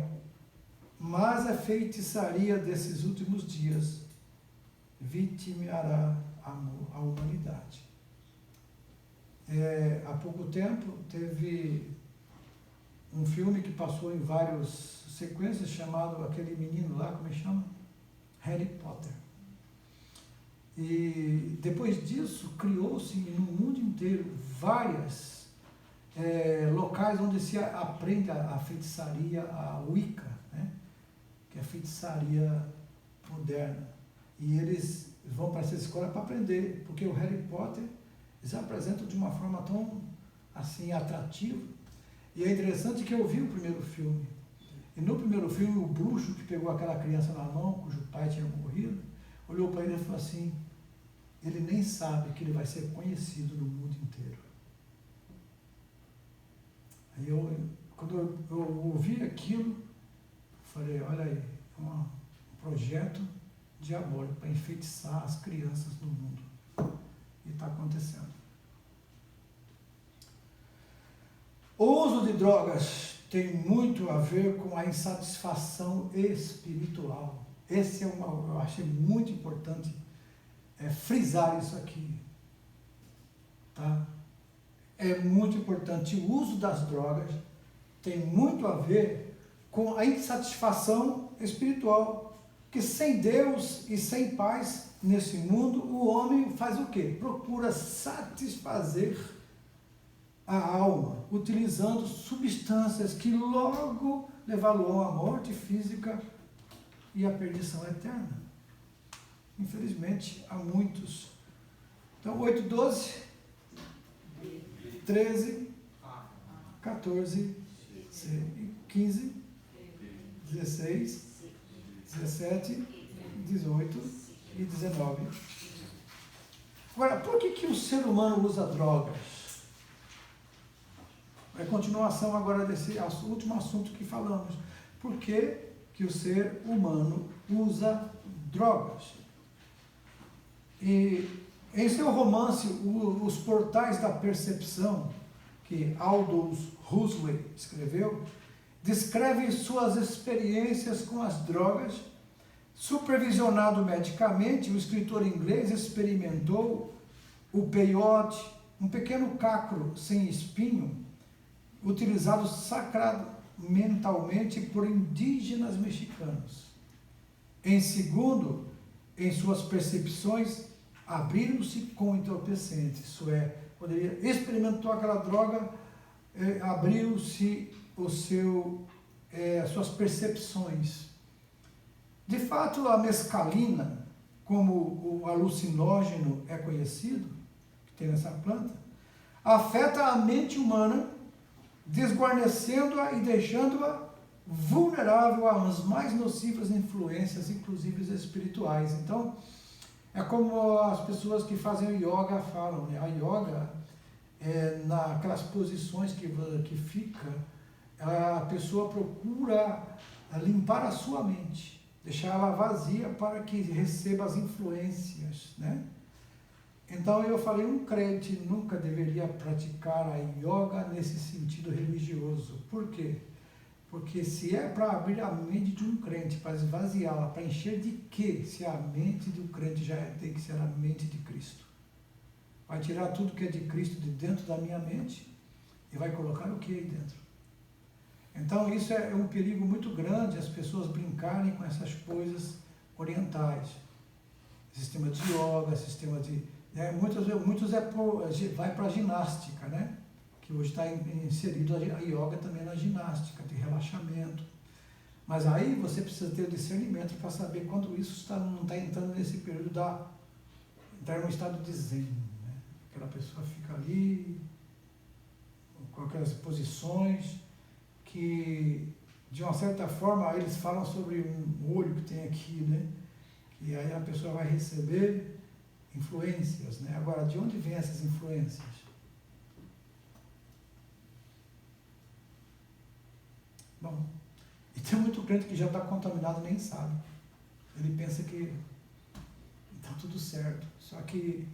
mais a feitiçaria desses últimos dias vitimará a humanidade. Há pouco tempo teve um filme que passou em várias sequências chamado aquele menino lá, como é que chama? Harry Potter. E depois disso criou-se no mundo inteiro várias locais onde se aprende a feitiçaria, a Wicca, né? Que é a feitiçaria moderna. E eles vão para essa escola para aprender, porque o Harry Potter eles apresentam de uma forma tão assim atrativa. E é interessante que eu vi o primeiro filme. E no primeiro filme, o bruxo que pegou aquela criança na mão, cujo pai tinha morrido, olhou para ele e falou assim, ele nem sabe que ele vai ser conhecido no mundo inteiro. Aí quando eu ouvi aquilo, falei, olha aí, é um projeto diabólico para enfeitiçar as crianças do mundo. E está acontecendo. O uso de drogas tem muito a ver com a insatisfação espiritual. Esse eu achei muito importante frisar isso aqui. Tá? É muito importante. O uso das drogas tem muito a ver com a insatisfação espiritual Porque sem Deus e sem paz nesse mundo, o homem faz o quê? Procura satisfazer a alma, utilizando substâncias que logo levá-lo à morte física e à perdição eterna. Infelizmente, há muitos. Então, 8, 12, 13, 14, 15, 16, 17, 18 e 19. Agora, por que o ser humano usa drogas? É a continuação agora desse último assunto que falamos. Por que o ser humano usa drogas? E em seu romance, Os Portais da Percepção, que Aldous Huxley escreveu, descreve suas experiências com as drogas. Supervisionado medicamente, o escritor inglês experimentou o peyote, um pequeno cacro sem espinho, utilizado sacramentalmente por indígenas mexicanos. Em segundo, em suas percepções, abriram-se com entorpecentes. Isso é, quando ele experimentou aquela droga, abriu-se suas percepções. De fato, a mescalina, como o alucinógeno é conhecido, que tem nessa planta, afeta a mente humana, desguarnecendo-a e deixando-a vulnerável às mais nocivas influências, inclusive espirituais. Então, é como as pessoas que fazem o yoga falam, né? A yoga, naquelas posições que fica, a pessoa procura limpar a sua mente, deixar ela vazia para que receba as influências, né? Então eu falei, um crente nunca deveria praticar a yoga nesse sentido religioso. Por quê? Porque se é para abrir a mente de um crente, para esvaziá-la, para encher de quê? Se a mente do crente já tem que ser a mente de Cristo. Vai tirar tudo que é de Cristo de dentro da minha mente e vai colocar o que aí dentro? Então isso é um perigo muito grande, as pessoas brincarem com essas coisas orientais. Sistema de yoga, sistema de... muitos vai para a ginástica, né? Que hoje está inserido a yoga também na ginástica, de relaxamento. Mas aí você precisa ter o discernimento para saber quando isso não está entrando nesse período entrar num estado de zen, né? Aquela pessoa fica ali, com aquelas posições que, de uma certa forma, eles falam sobre um olho que tem aqui, né? E aí a pessoa vai receber influências, né? Agora, de onde vêm essas influências? Bom, e tem muito crente que já está contaminado e nem sabe. Ele pensa que está tudo certo, só que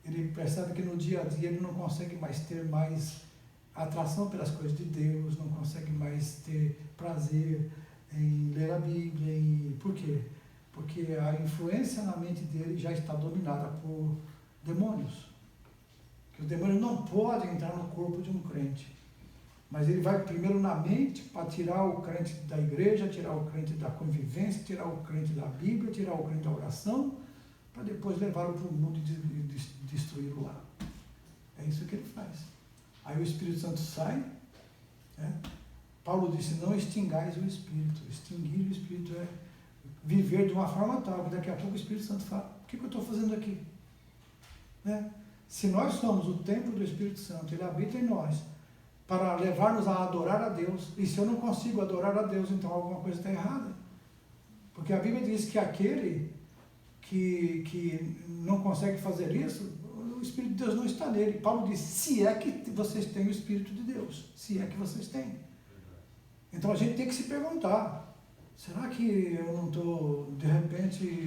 ele percebe que no dia a dia ele não consegue mais ter mais atração pelas coisas de Deus, não consegue mais ter prazer em ler a Bíblia. Por quê? Porque a influência na mente dele já está dominada por demônios. Que os demônios não podem entrar no corpo de um crente. Mas ele vai primeiro na mente para tirar o crente da igreja, tirar o crente da convivência, tirar o crente da Bíblia, tirar o crente da oração, para depois levá-lo para o mundo e destruí-lo lá. É isso que ele faz. Aí o Espírito Santo sai, né? Paulo disse, não extingais o Espírito. Extinguir o Espírito é viver de uma forma tal, que daqui a pouco o Espírito Santo fala, o que eu estou fazendo aqui? Né? Se nós somos o templo do Espírito Santo, ele habita em nós, para levar-nos a adorar a Deus, e se eu não consigo adorar a Deus, então alguma coisa está errada. Porque a Bíblia diz que aquele que não consegue fazer isso, o Espírito de Deus não está nele. Paulo diz, se é que vocês têm o Espírito de Deus, se é que vocês têm. Então a gente tem que se perguntar, será que eu não estou, de repente,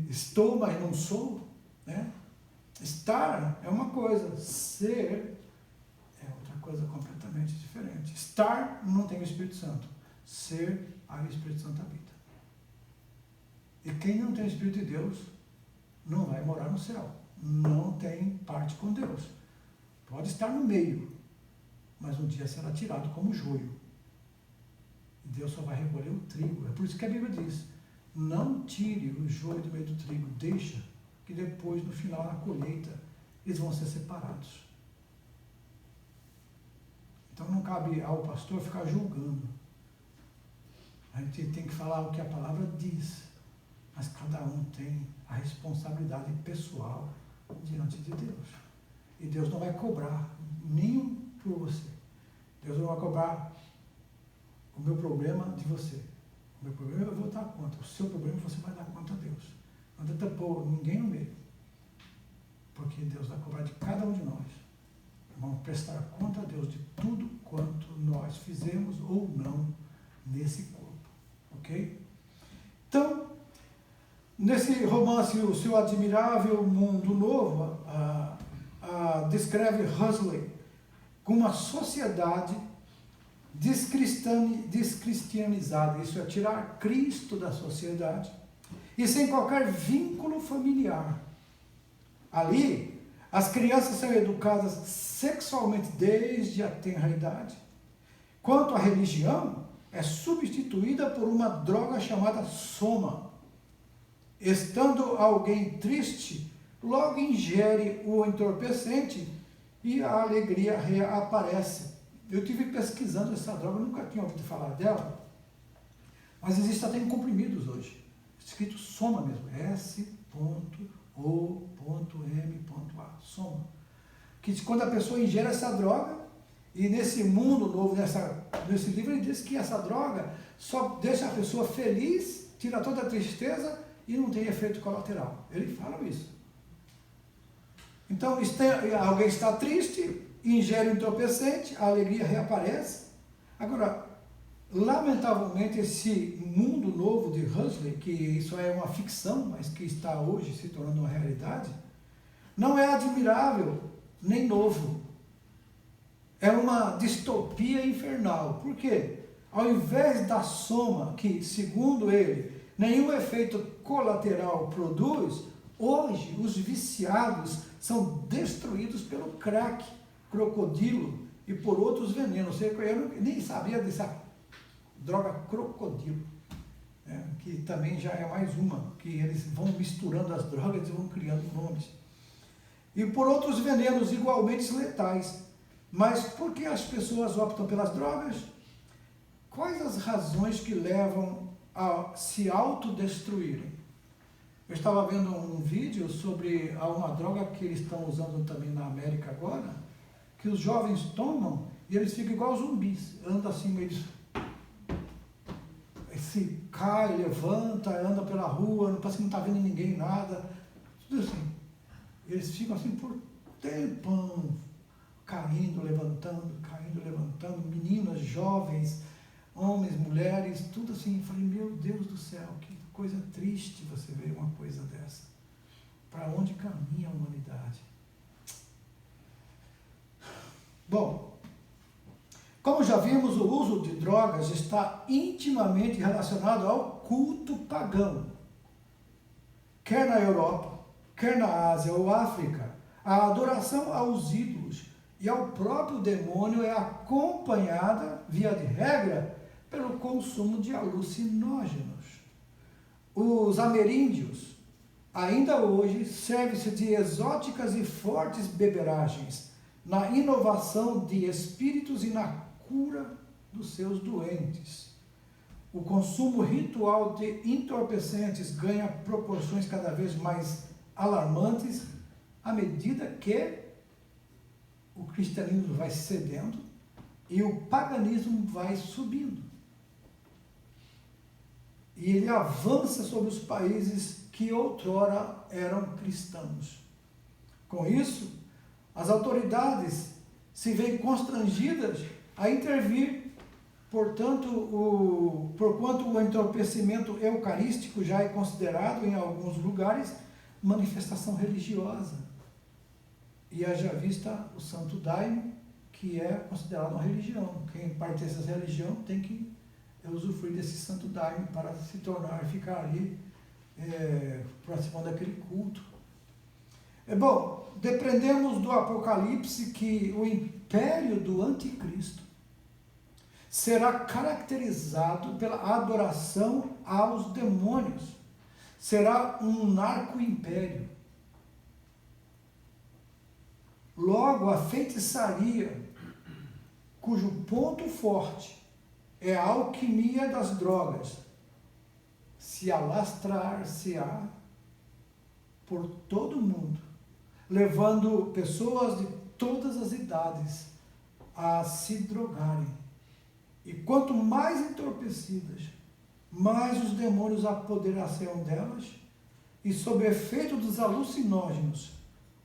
estou, mas não sou? Né? Estar é uma coisa, ser é outra coisa completamente diferente. Estar não tem o Espírito Santo, ser, aí o Espírito Santo habita. E quem não tem o Espírito de Deus não vai morar no céu, não tem parte com Deus. Pode estar no meio, mas um dia será tirado como joio. Deus só vai recolher o trigo. É por isso que a Bíblia diz, não tire o joio do meio do trigo, deixa que depois, no final, na colheita, eles vão ser separados. Então não cabe ao pastor ficar julgando. A gente tem que falar o que a palavra diz, mas cada um tem a responsabilidade pessoal diante de Deus. E Deus não vai cobrar nenhum por você. Deus não vai cobrar o meu problema de você. O meu problema eu vou dar conta. O seu problema você vai dar conta a Deus. Não adianta pôr ninguém no meio. Porque Deus vai cobrar de cada um de nós. Vamos prestar conta a Deus de tudo quanto nós fizemos ou não nesse corpo. Ok? Então, nesse romance, O Seu Admirável Mundo Novo, descreve Huxley como uma sociedade descristianizada, isso é, tirar Cristo da sociedade, e sem qualquer vínculo familiar. Ali, as crianças são educadas sexualmente desde a tenra idade. Quanto à religião, é substituída por uma droga chamada soma. Estando alguém triste, logo ingere o entorpecente e a alegria reaparece. Eu estive pesquisando essa droga, nunca tinha ouvido falar dela, mas existe até em comprimidos hoje, escrito soma mesmo, S.O.M.A, soma. Que quando a pessoa ingere essa droga, e nesse mundo novo, nesse livro, ele diz que essa droga só deixa a pessoa feliz, tira toda a tristeza e não tem efeito colateral. Ele fala isso. Então, alguém está triste, ingere um entorpecente, a alegria reaparece. Agora, lamentavelmente, esse mundo novo de Huxley, que isso é uma ficção, mas que está hoje se tornando uma realidade, não é admirável nem novo. É uma distopia infernal. Por quê? Ao invés da soma, que, segundo ele, nenhum efeito colateral produz, hoje os viciados são destruídos pelo crack, crocodilo e por outros venenos. Eu nem sabia dessa droga crocodilo, que também já é mais uma, que eles vão misturando as drogas e vão criando nomes. E por outros venenos igualmente letais. Mas por que as pessoas optam pelas drogas? Quais as razões que levam a se autodestruírem? Eu estava vendo um vídeo sobre uma droga que eles estão usando também na América agora, que os jovens tomam e eles ficam igual zumbis, andam assim meio... se cai, levanta, anda pela rua, parece que não está vendo ninguém, nada, tudo assim. Eles ficam assim por tempão, caindo, levantando, meninas, jovens, homens, mulheres, tudo assim. Eu falei, meu Deus do céu, que coisa triste você ver uma coisa dessa. Para onde caminha a humanidade? Bom, como já vimos, o uso de drogas está intimamente relacionado ao culto pagão. Quer na Europa, quer na Ásia ou África, a adoração aos ídolos e ao próprio demônio é acompanhada, via de regra, pelo consumo de alucinógenos. Os ameríndios, ainda hoje, servem-se de exóticas e fortes beberagens na inovação de espíritos e na cura dos seus doentes. O consumo ritual de entorpecentes ganha proporções cada vez mais alarmantes à medida que o cristianismo vai cedendo e o paganismo vai subindo. E ele avança sobre os países que outrora eram cristãos. Com isso, as autoridades se veem constrangidas a intervir, porquanto o entorpecimento eucarístico já é considerado, em alguns lugares, manifestação religiosa. E haja vista o Santo Daime, que é considerado uma religião. Quem pertence a essa religião tem que usufruir desse Santo Daime para se tornar, ficar ali participando daquele culto. Bom, dependemos do Apocalipse que o império do Anticristo será caracterizado pela adoração aos demônios. Será um narco-império. Logo, a feitiçaria, cujo ponto forte é a alquimia das drogas, se alastrar-se-á por todo o mundo, levando pessoas de todas as idades a se drogarem. E quanto mais entorpecidas, mais os demônios apoderar-se-ão delas, e sob efeito dos alucinógenos,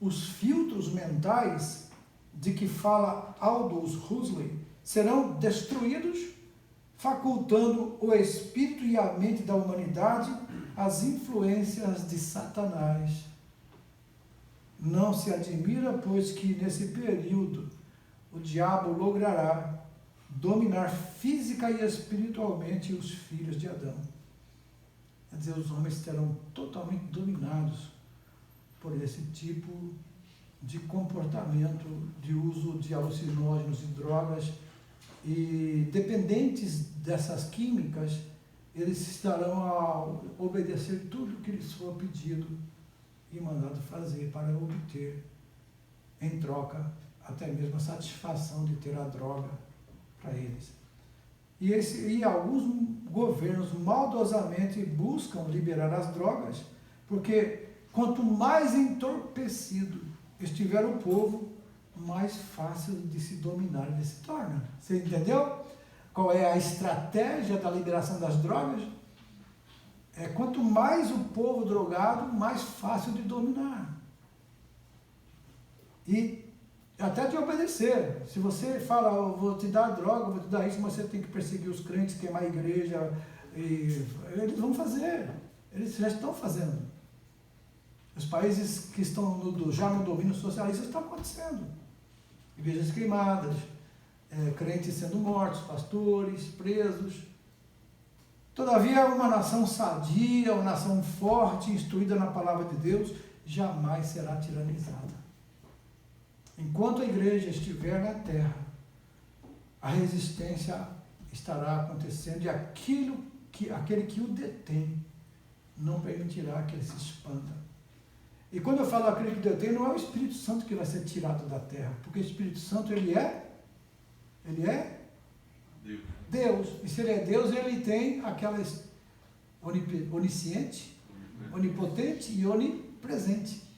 os filtros mentais de que fala Aldous Huxley serão destruídos, facultando o espírito e a mente da humanidade às influências de Satanás. Não se admira, pois, que nesse período o diabo logrará dominar física e espiritualmente os filhos de Adão. Quer dizer, os homens serão totalmente dominados por esse tipo de comportamento de uso de alucinógenos e drogas, e dependentes dessas químicas, eles estarão a obedecer tudo o que lhes for pedido e mandado fazer para obter, em troca, até mesmo a satisfação de ter a droga para eles. E alguns governos maldosamente buscam liberar as drogas, porque quanto mais entorpecido estiver o povo, mais fácil de se dominar ele se torna. Você entendeu? Qual é a estratégia da liberação das drogas? Quanto mais o povo drogado, mais fácil de dominar. E até de obedecer. Se você fala, eu vou te dar droga, vou te dar isso, mas você tem que perseguir os crentes, queimar a igreja, e eles vão fazer. Eles já estão fazendo. Os países que estão já no domínio socialista estão acontecendo. Igrejas queimadas, crentes sendo mortos, pastores presos. Todavia, uma nação sadia, uma nação forte, instruída na palavra de Deus, jamais será tiranizada. Enquanto a igreja estiver na terra, a resistência estará acontecendo, e aquele que o detém não permitirá que ele se expanda. E quando eu falo aquele que detém, não é o Espírito Santo que vai ser tirado da terra, porque o Espírito Santo, ele é Deus. E se ele é Deus, ele tem aquela onisciente, onipotente e onipresente.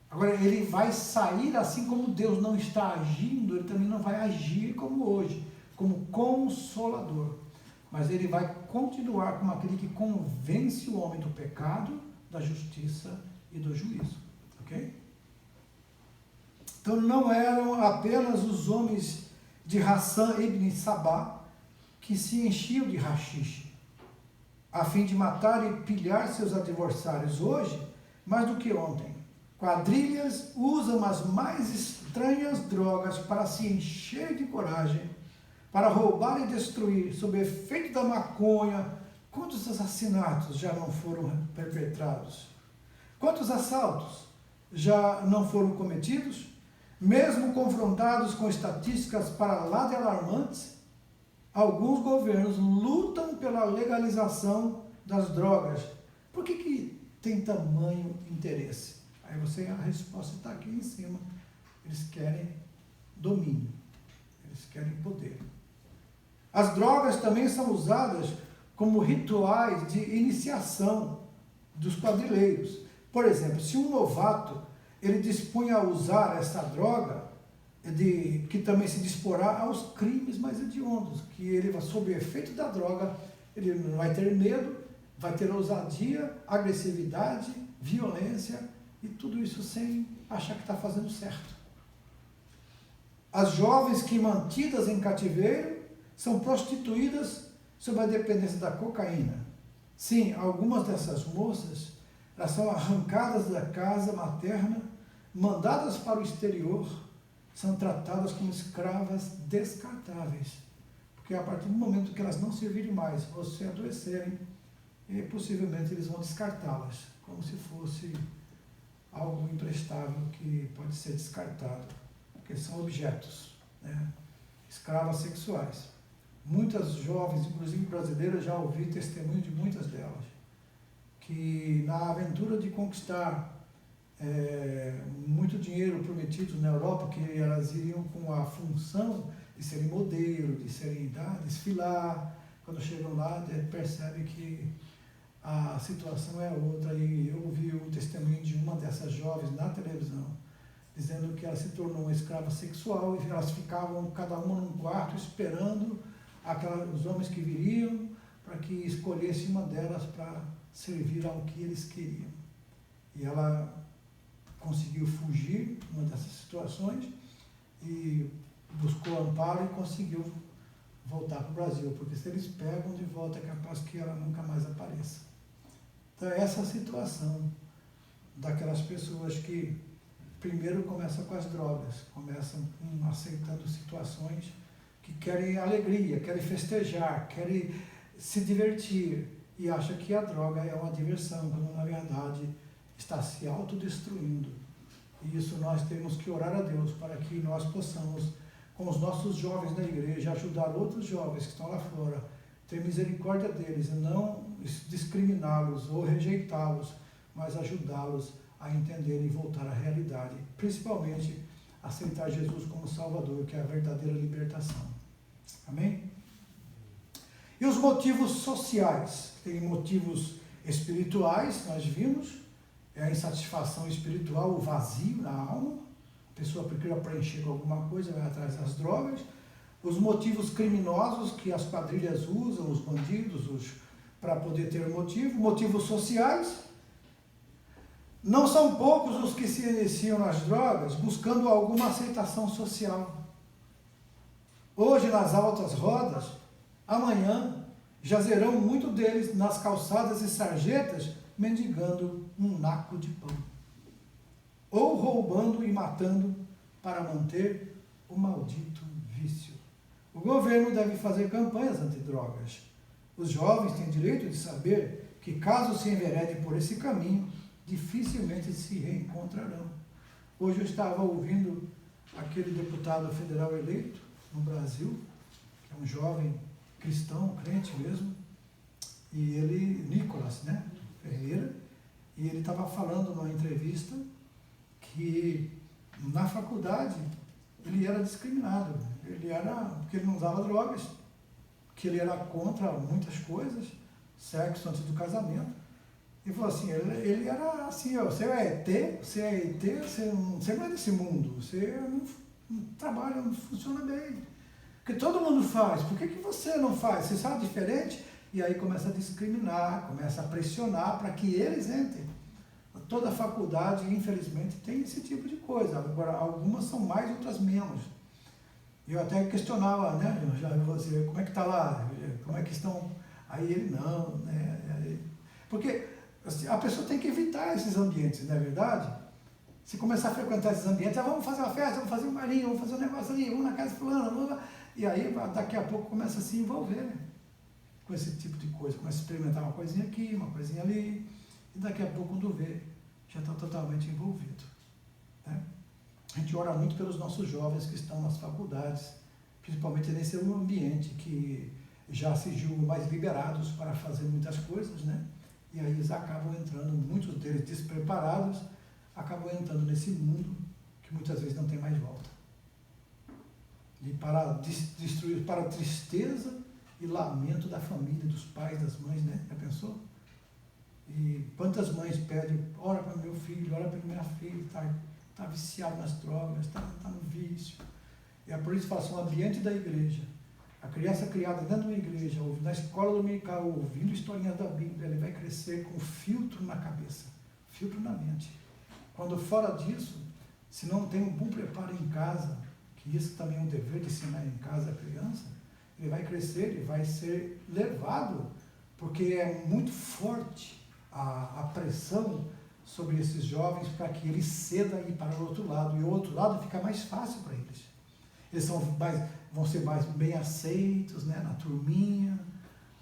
Agora, ele vai sair, assim como Deus não está agindo, ele também não vai agir como hoje, como consolador. Mas ele vai continuar como aquele que convence o homem do pecado, da justiça e do juízo. Ok? Então, não eram apenas os homens de Hassan ibn Sabá que se enchiam de haxixe, a fim de matar e pilhar seus adversários hoje, mais do que ontem. Quadrilhas usam as mais estranhas drogas para se encher de coragem, para roubar e destruir, sob efeito da maconha. Quantos assassinatos já não foram perpetrados? Quantos assaltos já não foram cometidos? Mesmo confrontados com estatísticas para lá de alarmantes, alguns governos lutam pela legalização das drogas. Por que tem tamanho interesse? Aí a resposta está aqui em cima. Eles querem domínio, eles querem poder. As drogas também são usadas como rituais de iniciação dos quadrilheiros. Por exemplo, se um novato ele dispunha a usar essa droga, que também se disporá aos crimes mais hediondos, que ele, sob o efeito da droga, ele não vai ter medo, vai ter ousadia, agressividade, violência, e tudo isso sem achar que está fazendo certo. As jovens que, mantidas em cativeiro, são prostituídas sob a dependência da cocaína. Sim, algumas dessas moças, elas são arrancadas da casa materna, mandadas para o exterior, são tratadas como escravas descartáveis. Porque a partir do momento que elas não servirem mais, ou se adoecerem, possivelmente eles vão descartá-las, como se fosse algo imprestável que pode ser descartado, porque são objetos, né? Escravas sexuais. muitas jovens, inclusive brasileiras, já ouvi testemunho de muitas delas, que na aventura de conquistar muito dinheiro prometido na Europa, que elas iriam com a função de serem modelo, de serem desfilar, quando chegam lá percebem que a situação é outra. E eu ouvi o testemunho de uma dessas jovens na televisão, dizendo que ela se tornou uma escrava sexual e elas ficavam cada uma num quarto esperando os homens que viriam para que escolhesse uma delas para servir ao que eles queriam. E ela conseguiu fugir de uma dessas situações e buscou amparo e conseguiu voltar para o Brasil, porque se eles pegam de volta é capaz que ela nunca mais apareça. Então essa situação daquelas pessoas que primeiro começam com as drogas, começam aceitando situações que querem alegria, querem festejar, querem se divertir e acham que a droga é uma diversão, quando na verdade está se autodestruindo. E isso nós temos que orar a Deus para que nós possamos, com os nossos jovens da igreja, ajudar outros jovens que estão lá fora, ter misericórdia deles e não discriminá-los ou rejeitá-los, mas ajudá-los a entender e voltar à realidade, principalmente aceitar Jesus como Salvador, que é a verdadeira libertação. Amém? E os motivos sociais? Tem motivos espirituais, nós vimos, é a insatisfação espiritual, o vazio na alma, a pessoa procura preencher com alguma coisa, vai atrás das drogas. Os motivos criminosos que as quadrilhas usam, os bandidos, para poder ter motivo. Motivos sociais. Não são poucos os que se iniciam nas drogas buscando alguma aceitação social. Hoje nas altas rodas, amanhã jazerão muitos deles nas calçadas e sarjetas mendigando um naco de pão, ou roubando e matando para manter o maldito vício. O governo deve fazer campanhas antidrogas. Os jovens têm direito de saber que, caso se enveredem por esse caminho, dificilmente se reencontrarão. Hoje eu estava ouvindo aquele deputado federal eleito no Brasil, que é um jovem cristão, crente mesmo, e ele, Nicolas, né, Ferreira, e ele estava falando numa entrevista que na faculdade ele era discriminado, porque ele não usava drogas, que ele era contra muitas coisas, sexo antes do casamento. E falou assim, ele era assim, ó, você é ET, você não é desse mundo, você não trabalha, não funciona bem. Porque todo mundo faz, por que você não faz? Você sabe diferente? E aí começa a discriminar, começa a pressionar para que eles entrem. Toda a faculdade, infelizmente, tem esse tipo de coisa. Agora, algumas são mais, outras menos. Eu até questionava, né, já você, como é que está lá? Como é que estão? Aí ele, não, né? Porque assim, a pessoa tem que evitar esses ambientes, não é verdade? Se começar a frequentar esses ambientes, vamos fazer uma festa, vamos fazer um barinho, vamos fazer um negócio ali, vamos na casa fulana, vamos lá. E aí, daqui a pouco, começa a se envolver, né, com esse tipo de coisa. Começa a experimentar uma coisinha aqui, uma coisinha ali, e daqui a pouco, quando vê, já está totalmente envolvido, né? A gente ora muito pelos nossos jovens que estão nas faculdades, principalmente nesse ambiente que já se julgam mais liberados para fazer muitas coisas, né? E aí eles acabam entrando, muitos deles despreparados, acabam entrando nesse mundo que muitas vezes não tem mais volta. E para destruir, para a tristeza e lamento da família, dos pais, das mães, né? Já pensou? E quantas mães pedem, ora para meu filho, ora para minha filha, está viciado nas drogas, está no vício. E é por isso que fala assim, o ambiente da igreja, a criança criada dentro de uma igreja, na escola dominical, ouvindo historinhas da Bíblia, ele vai crescer com filtro na cabeça, filtro na mente. Quando fora disso, se não tem um bom preparo em casa, que isso também é um dever de ensinar em casa a criança, ele vai crescer, ele vai ser levado, porque é muito forte a pressão sobre esses jovens para que eles cedam e ir para o outro lado, e o outro lado fica mais fácil para eles. Eles vão ser mais bem aceitos, né, na turminha,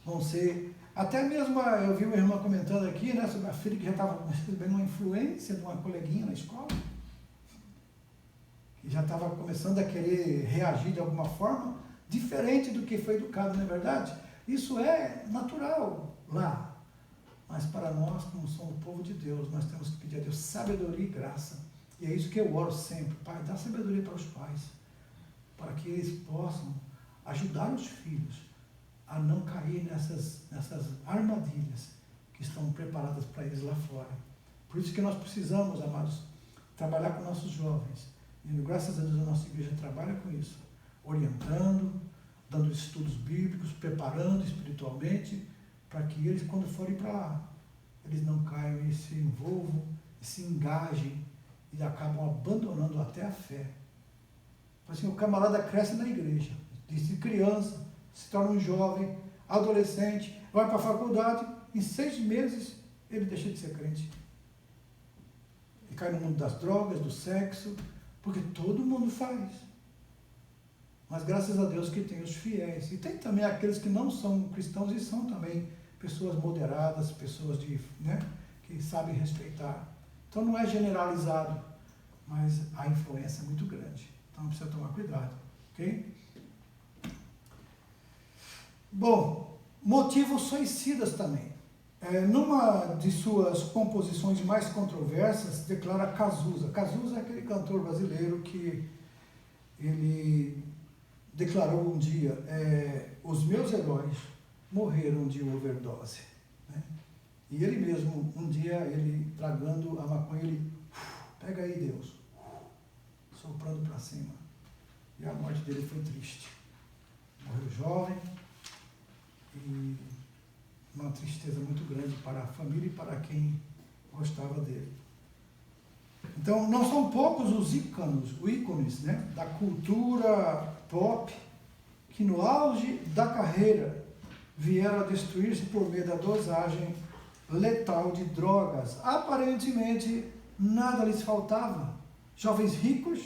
vão ser, até mesmo, eu vi uma irmã comentando aqui, né, sobre a filha que já estava recebendo uma influência de uma coleguinha na escola, que já estava começando a querer reagir de alguma forma, diferente do que foi educado, não é verdade? Isso é natural lá. Mas para nós, como somos o povo de Deus, nós temos que pedir a Deus sabedoria e graça. E é isso que eu oro sempre. Pai, dá sabedoria para os pais, para que eles possam ajudar os filhos a não cair nessas armadilhas que estão preparadas para eles lá fora. Por isso que nós precisamos, amados, trabalhar com nossos jovens. E graças a Deus a nossa igreja trabalha com isso, orientando, dando estudos bíblicos, preparando espiritualmente, para que eles, quando forem para lá, eles não caiam e se envolvam, e se engajem, e acabam abandonando até a fé. Assim, o camarada cresce na igreja, de criança, se torna um jovem, adolescente, vai para a faculdade, em 6 meses ele deixa de ser crente. E cai no mundo das drogas, do sexo, porque todo mundo faz. Mas graças a Deus que tem os fiéis. E tem também aqueles que não são cristãos e são também pessoas moderadas, pessoas que sabem respeitar. Então não é generalizado, mas a influência é muito grande. Então precisa tomar cuidado, ok? Bom, motivos suicidas também. Numa de suas composições mais controversas, declara Cazuza. Cazuza é aquele cantor brasileiro que ele declarou um dia, os meus heróis morreram de overdose. Né? E ele mesmo, um dia, ele tragando a maconha, ele, pega aí Deus, soprando para cima. E a morte dele foi triste. Morreu jovem e uma tristeza muito grande para a família e para quem gostava dele. Então, não são poucos os ícones, né, da cultura pop que no auge da carreira vieram a destruir-se por meio da dosagem letal de drogas. Aparentemente, nada lhes faltava. Jovens ricos,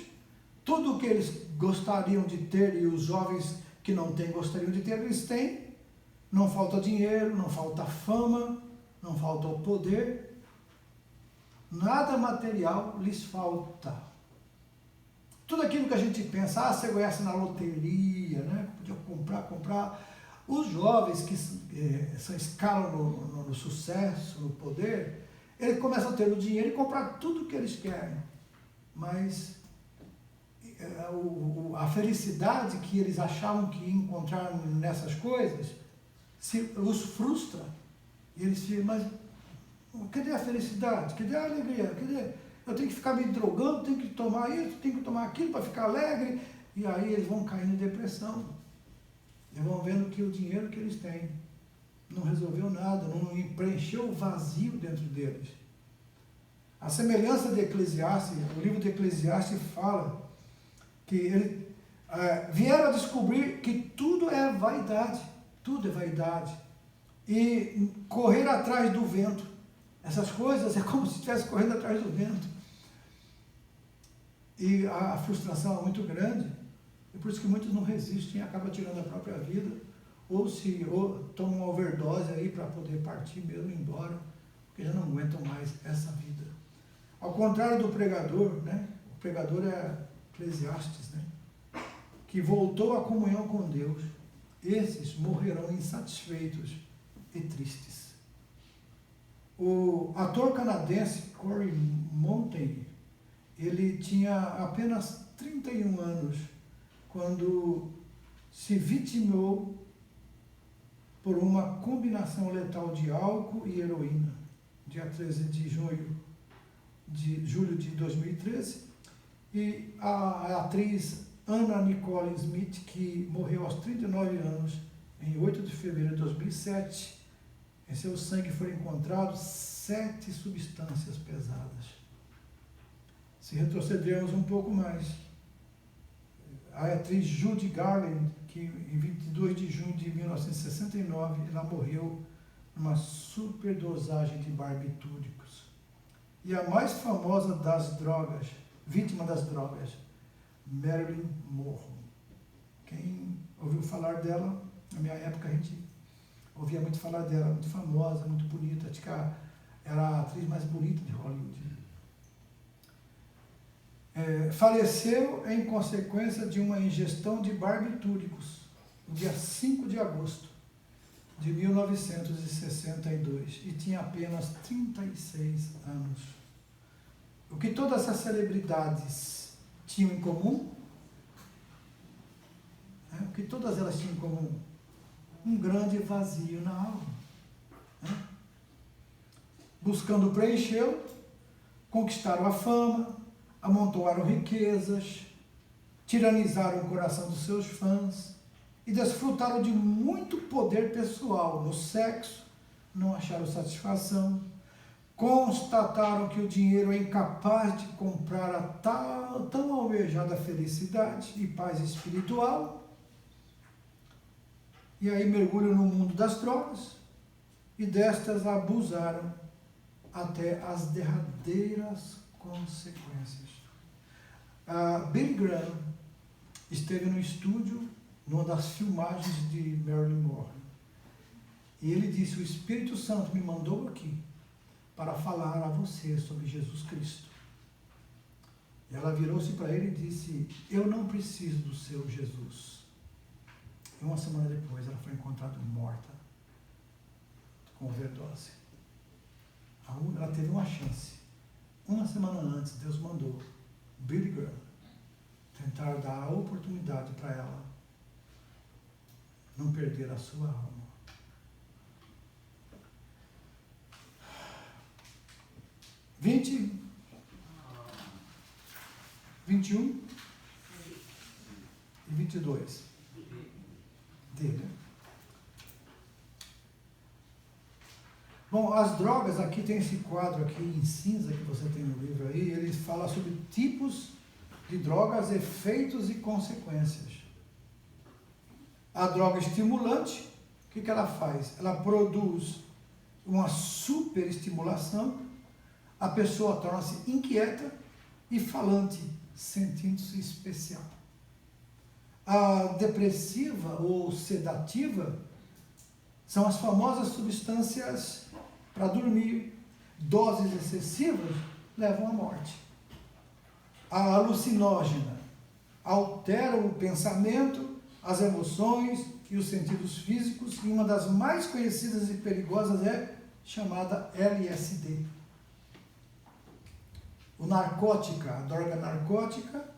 tudo o que eles gostariam de ter e os jovens que não têm gostariam de ter, eles têm. Não falta dinheiro, não falta fama, não falta o poder. Nada material lhes falta. Tudo aquilo que a gente pensa, você ganhasse na loteria, né? Podia comprar. Os jovens que escalam no sucesso, no poder, eles começam a ter o dinheiro e comprar tudo o que eles querem. Mas a felicidade que eles achavam que iam encontrar nessas coisas os frustra. E eles ficam, mas cadê a felicidade? Cadê a alegria? Eu tenho que ficar me drogando, tenho que tomar isso, tenho que tomar aquilo para ficar alegre. E aí eles vão caindo em depressão. Eles vão vendo que o dinheiro que eles têm não resolveu nada, não preencheu o vazio dentro deles. A semelhança de Eclesiastes, o livro de Eclesiastes fala que eles vieram a descobrir que tudo é vaidade. Tudo é vaidade. E correr atrás do vento. Essas coisas é como se estivesse correndo atrás do vento. E a frustração é muito grande. E por isso que muitos não resistem e acabam tirando a própria vida. Ou tomam uma overdose aí para poder partir mesmo, ir embora. Porque já não aguentam mais essa vida. Ao contrário do pregador, né? O pregador é Eclesiastes, né? Que voltou à comunhão com Deus. Esses morrerão insatisfeitos e tristes. O ator canadense Corey Monteith, ele tinha apenas 31 anos quando se vitimou por uma combinação letal de álcool e heroína, dia 13 de julho de 2013, e a atriz Anna Nicole Smith, que morreu aos 39 anos, em 8 de fevereiro de 2007, em seu sangue foram encontrados 7 substâncias pesadas. Se retrocedermos um pouco mais, a atriz Judy Garland, que em 22 de junho de 1969, ela morreu numa superdosagem de barbitúricos. E a mais famosa das drogas, vítima das drogas, Marilyn Monroe. Quem ouviu falar dela, na minha época a gente ouvia muito falar dela, muito famosa, muito bonita, acho que era a atriz mais bonita de Hollywood. Faleceu em consequência de uma ingestão de barbitúricos. no dia 5 de agosto de 1962 e tinha apenas 36 anos. O que todas essas celebridades tinham em comum? O que todas elas tinham em comum? Um grande vazio na alma. Buscando preenchê-lo, conquistaram a fama, amontoaram riquezas, tiranizaram o coração dos seus fãs e desfrutaram de muito poder pessoal no sexo, não acharam satisfação, constataram que o dinheiro é incapaz de comprar a tão almejada felicidade e paz espiritual, e aí mergulham no mundo das drogas e destas abusaram até as derradeiras consequências. Billy Graham esteve no estúdio, numa das filmagens de Marilyn Monroe, e ele disse: o Espírito Santo me mandou aqui para falar a você sobre Jesus Cristo. E ela virou-se para ele e disse: eu não preciso do seu Jesus. E uma semana depois ela foi encontrada morta com overdose. Ela teve uma chance. Uma semana antes, Deus mandou Billy Graham tentar dar a oportunidade para ela não perder a sua alma. (20, 21 e 22. Dele. Bom, as drogas, aqui tem esse quadro aqui em cinza que você tem no livro aí, ele fala sobre tipos de drogas, efeitos e consequências. A droga estimulante, o que ela faz? Ela produz uma superestimulação, a pessoa torna-se inquieta e falante, sentindo-se especial. A depressiva ou sedativa são as famosas substâncias para dormir. Doses excessivas levam à morte. A alucinógena altera o pensamento, as emoções e os sentidos físicos, e uma das mais conhecidas e perigosas é chamada LSD. A droga narcótica,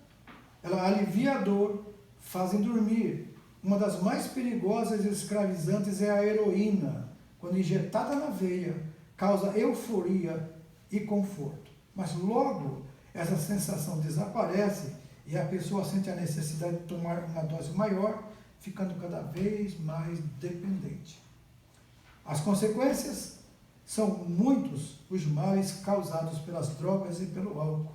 ela alivia a dor, fazem dormir. Uma das mais perigosas e escravizantes é a heroína. Quando injetada na veia, causa euforia e conforto. Mas logo essa sensação desaparece e a pessoa sente a necessidade de tomar uma dose maior, ficando cada vez mais dependente. As consequências são muitos os males causados pelas drogas e pelo álcool.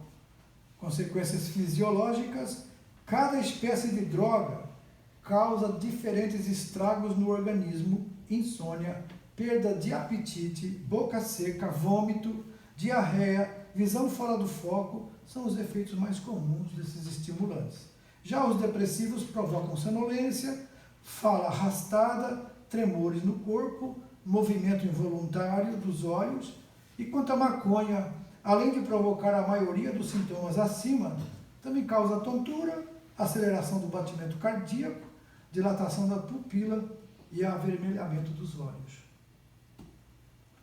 Consequências fisiológicas: cada espécie de droga causa diferentes estragos no organismo: insônia, perda de apetite, boca seca, vômito, diarreia, visão fora do foco, são os efeitos mais comuns desses estimulantes. Já os depressivos provocam sonolência, fala arrastada, tremores no corpo, movimento involuntário dos olhos, e quanto à maconha, além de provocar a maioria dos sintomas acima, também causa tontura, aceleração do batimento cardíaco, dilatação da pupila e avermelhamento dos olhos.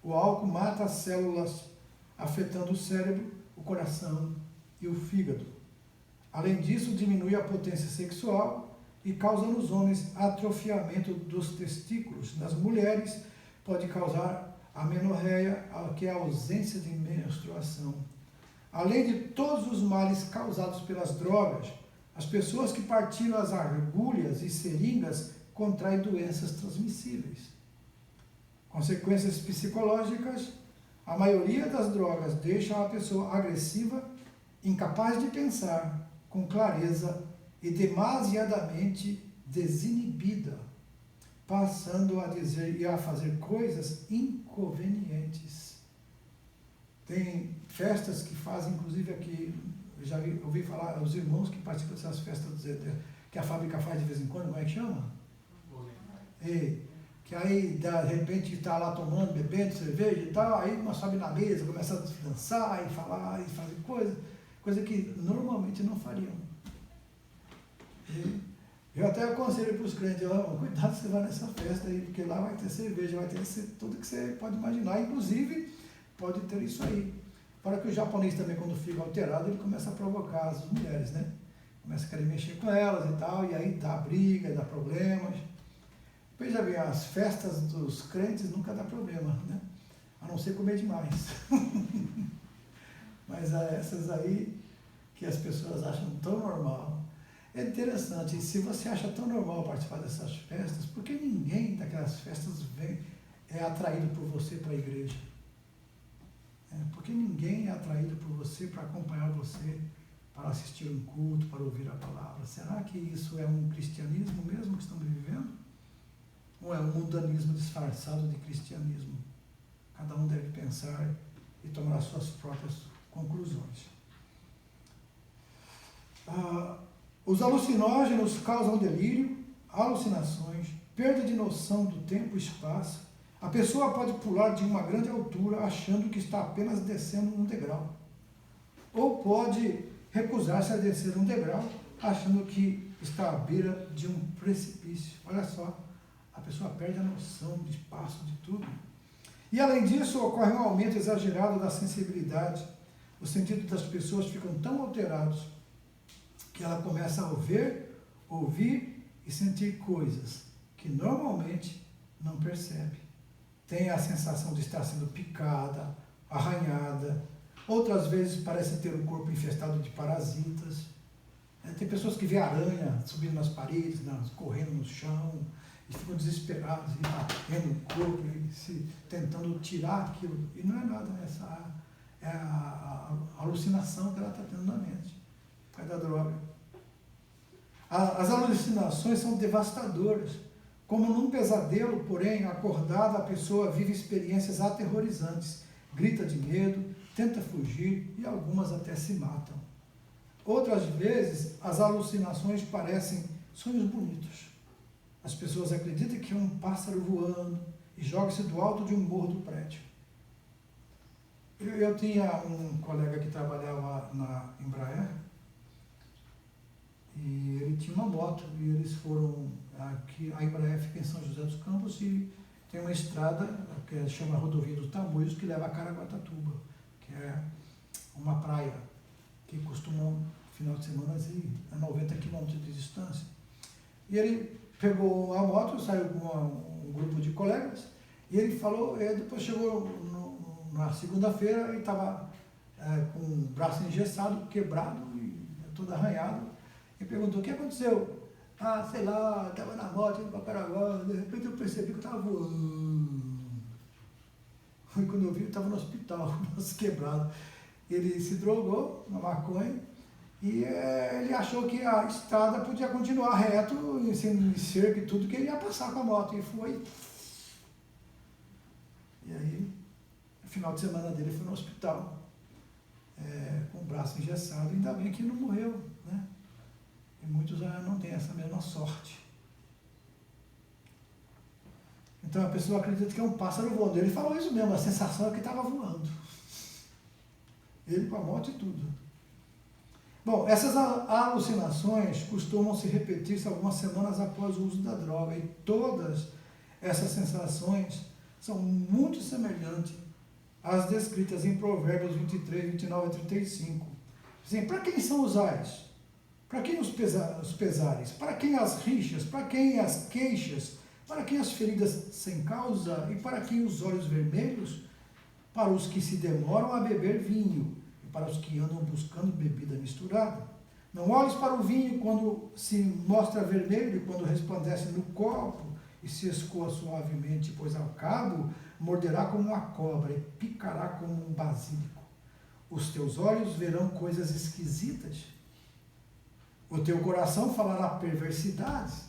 O álcool mata as células, afetando o cérebro, o coração e o fígado. Além disso, diminui a potência sexual e causa nos homens atrofiamento dos testículos. Nas mulheres, pode causar amenorreia, que é a ausência de menstruação. Além de todos os males causados pelas drogas, as pessoas que partiram as agulhas e seringas contraem doenças transmissíveis. Consequências psicológicas: a maioria das drogas deixa a pessoa agressiva, incapaz de pensar com clareza e demasiadamente desinibida, passando a dizer e a fazer coisas inconvenientes. Tem festas que fazem, inclusive aqui, eu já ouvi falar, os irmãos que participam dessas festas que a fábrica faz de vez em quando, como é que chama? Que aí, de repente, está lá tomando, bebendo cerveja e tal, aí uma sobe na mesa, começa a dançar e falar e fazer coisa que normalmente não fariam. Eu até aconselho para os crentes, cuidado se você vai nessa festa aí, porque lá vai ter cerveja, vai ter tudo que você pode imaginar, inclusive pode ter isso aí. Para que o japonês também, quando fica alterado, ele começa a provocar as mulheres, né? Começa a querer mexer com elas e tal, e aí dá briga, dá problemas. Veja bem, as festas dos crentes nunca dá problema, né? A não ser comer demais. Mas essas aí que as pessoas acham tão normal. É interessante, se você acha tão normal participar dessas festas, por que ninguém daquelas festas é atraído por você para a igreja? Porque ninguém é atraído por você para acompanhar você, para assistir um culto, para ouvir a palavra. Será que isso é um cristianismo mesmo que estamos vivendo? Ou é um mundanismo disfarçado de cristianismo? Cada um deve pensar e tomar as suas próprias conclusões. Os alucinógenos causam delírio, alucinações, perda de noção do tempo e espaço. A pessoa pode pular de uma grande altura achando que está apenas descendo um degrau. Ou pode recusar-se a descer um degrau achando que está à beira de um precipício. Olha só, a pessoa perde a noção de espaço, de tudo. E além disso, ocorre um aumento exagerado da sensibilidade. Os sentidos das pessoas ficam tão alterados que ela começa a ouvir e sentir coisas que normalmente não percebe. Tem a sensação de estar sendo picada, arranhada. Outras vezes parece ter o corpo infestado de parasitas. Tem pessoas que vê aranha subindo nas paredes, correndo no chão, e ficam desesperados, e batendo no corpo, e tentando tirar aquilo. E não é nada, essa é a alucinação que ela está tendo na mente, por causa da droga. As alucinações são devastadoras. Como num pesadelo, porém, acordada, a pessoa vive experiências aterrorizantes, grita de medo, tenta fugir e algumas até se matam. Outras vezes, as alucinações parecem sonhos bonitos. As pessoas acreditam que é um pássaro voando e joga-se do alto de um morro do prédio. Eu tinha um colega que trabalhava na Embraer e ele tinha uma moto e eles foram aqui, a Embraer fica em São José dos Campos e tem uma estrada que chama Rodovia dos Tamoios que leva a Caraguatatuba, que é uma praia que costuma, no final de semana, ir a 90 quilômetros de distância. E ele pegou a moto, saiu com um grupo de colegas e ele falou, depois chegou na segunda-feira e estava com o braço engessado, quebrado e todo arranhado. E perguntou, o que aconteceu? Sei lá, estava na moto, indo para Caraguá, de repente eu percebi que eu estava voando. E quando eu vi, eu estava no hospital, com o braço quebrado. Ele se drogou na maconha e ele achou que a estrada podia continuar reto, sem cerca e tudo, que ele ia passar com a moto. E foi. E aí, no final de semana dele, foi no hospital, com o braço engessado. Ainda bem que ele não morreu, né? E muitos não têm essa mesma sorte. Então a pessoa acredita que é um pássaro voando. Ele falou isso mesmo, a sensação é que estava voando. Ele com a moto e tudo. Bom, essas alucinações costumam se repetir-se algumas semanas após o uso da droga. E todas essas sensações são muito semelhantes às descritas em Provérbios 23, 29 a 35. Assim, para quem são os ais? Para quem os pesares? Para quem as rixas? Para quem as queixas? Para quem as feridas sem causa? E para quem os olhos vermelhos? Para os que se demoram a beber vinho, e para os que andam buscando bebida misturada. Não olhes para o vinho quando se mostra vermelho, quando resplandece no copo e se escoa suavemente, pois ao cabo morderá como uma cobra e picará como um basílico. Os teus olhos verão coisas esquisitas. O teu coração falará perversidades.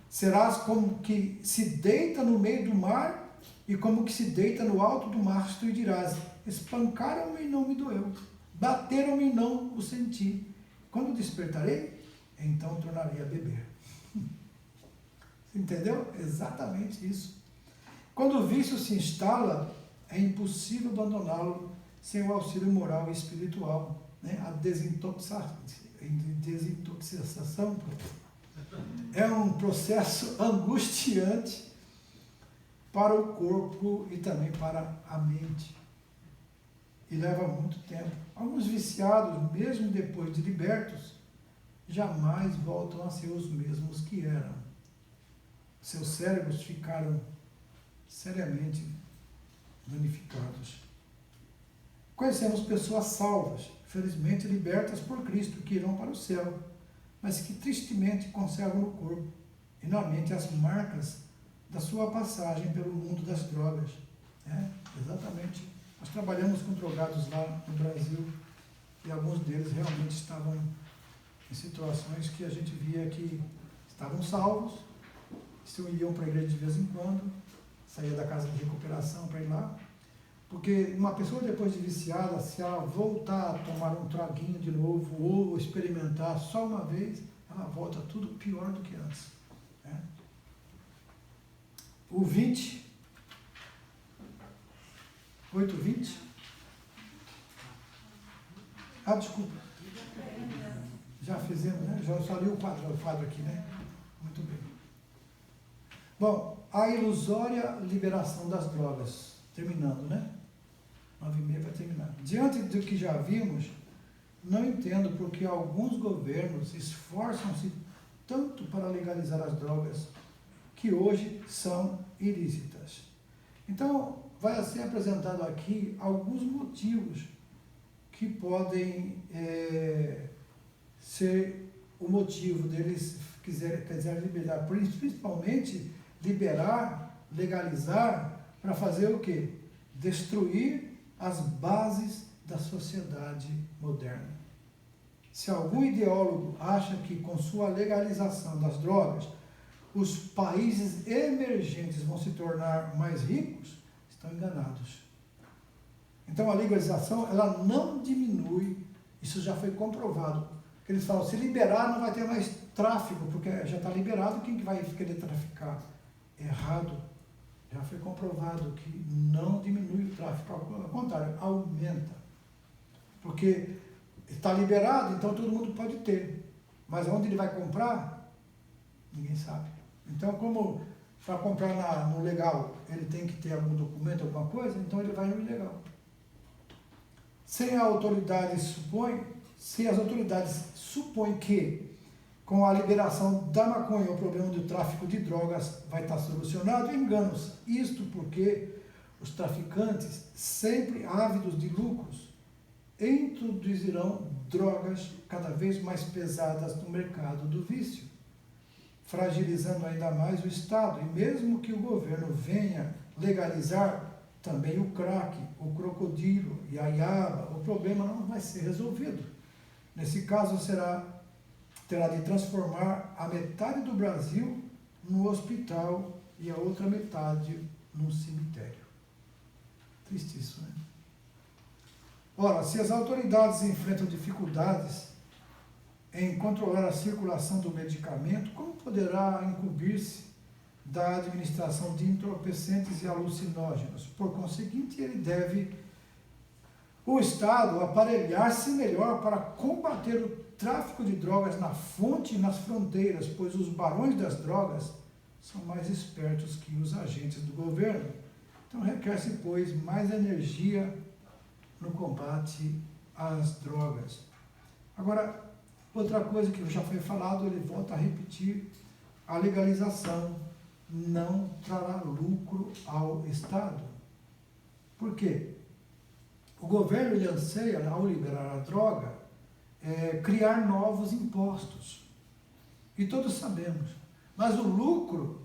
Serás como que se deita no meio do mar e como que se deita no alto do mastro e dirás, espancaram-me e não me doeu, bateram-me e não o senti. Quando despertarei, então tornarei a beber. Você entendeu? Exatamente isso. Quando o vício se instala, é impossível abandoná-lo sem o auxílio moral e espiritual, né? A desintoxicação é um processo angustiante para o corpo e também para a mente. E leva muito tempo. Alguns viciados, mesmo depois de libertos, jamais voltam a ser os mesmos que eram. Seus cérebros ficaram seriamente danificados. Conhecemos pessoas salvas, felizmente libertas por Cristo, que irão para o céu, mas que tristemente conservam no corpo e na mente as marcas da sua passagem pelo mundo das drogas. Exatamente. Nós trabalhamos com drogados lá no Brasil e alguns deles realmente estavam em situações que a gente via que estavam salvos, iam para a igreja de vez em quando, saía da casa de recuperação para ir lá, porque uma pessoa depois de viciada, se ela voltar a tomar um traguinho de novo ou experimentar só uma vez, ela volta tudo pior do que antes. O 20, 8:20. Desculpa. Já fizemos, né? Já só li o quadro aqui, né? Muito bem. Bom, a ilusória liberação das drogas. Terminando, né? 9:30 vai terminar. Diante do que já vimos, não entendo porque alguns governos esforçam-se tanto para legalizar as drogas que hoje são ilícitas. Então, vai ser apresentado aqui alguns motivos que podem ser o motivo deles quiserem liberar, principalmente liberar, legalizar, para fazer o quê? Destruir as bases da sociedade moderna. Se algum ideólogo acha que com sua legalização das drogas, os países emergentes vão se tornar mais ricos, estão enganados. Então a legalização, ela não diminui, isso já foi comprovado. Eles falam, se liberar não vai ter mais tráfico, porque já está liberado, quem que vai querer traficar? Errado. Já foi comprovado que não diminui o tráfico, ao contrário, aumenta. Porque está liberado, então todo mundo pode ter. Mas onde ele vai comprar, ninguém sabe. Então, como para comprar no legal, ele tem que ter algum documento, alguma coisa, então ele vai no ilegal. Se as autoridades supõem que com a liberação da maconha o problema do tráfico de drogas vai estar solucionado, enganos. Isto porque os traficantes, sempre ávidos de lucros, introduzirão drogas cada vez mais pesadas no mercado do vício, fragilizando ainda mais o Estado. E mesmo que o governo venha legalizar também o crack, o crocodilo e a iaba, o problema não vai ser resolvido. Nesse caso, terá de transformar a metade do Brasil num hospital e a outra metade num cemitério. Triste isso, né? Ora, se as autoridades enfrentam dificuldades em controlar a circulação do medicamento, como poderá incumbir-se da administração de entorpecentes e alucinógenos? Por conseguinte, o Estado aparelhar-se melhor para combater o tráfico de drogas na fonte e nas fronteiras, pois os barões das drogas são mais espertos que os agentes do governo. Então requer-se, pois, mais energia no combate às drogas. Agora, outra coisa que já foi falado, ele volta a repetir, a legalização não trará lucro ao Estado. Por quê? O governo ele anseia, ao liberar a droga, criar novos impostos. E todos sabemos. Mas o lucro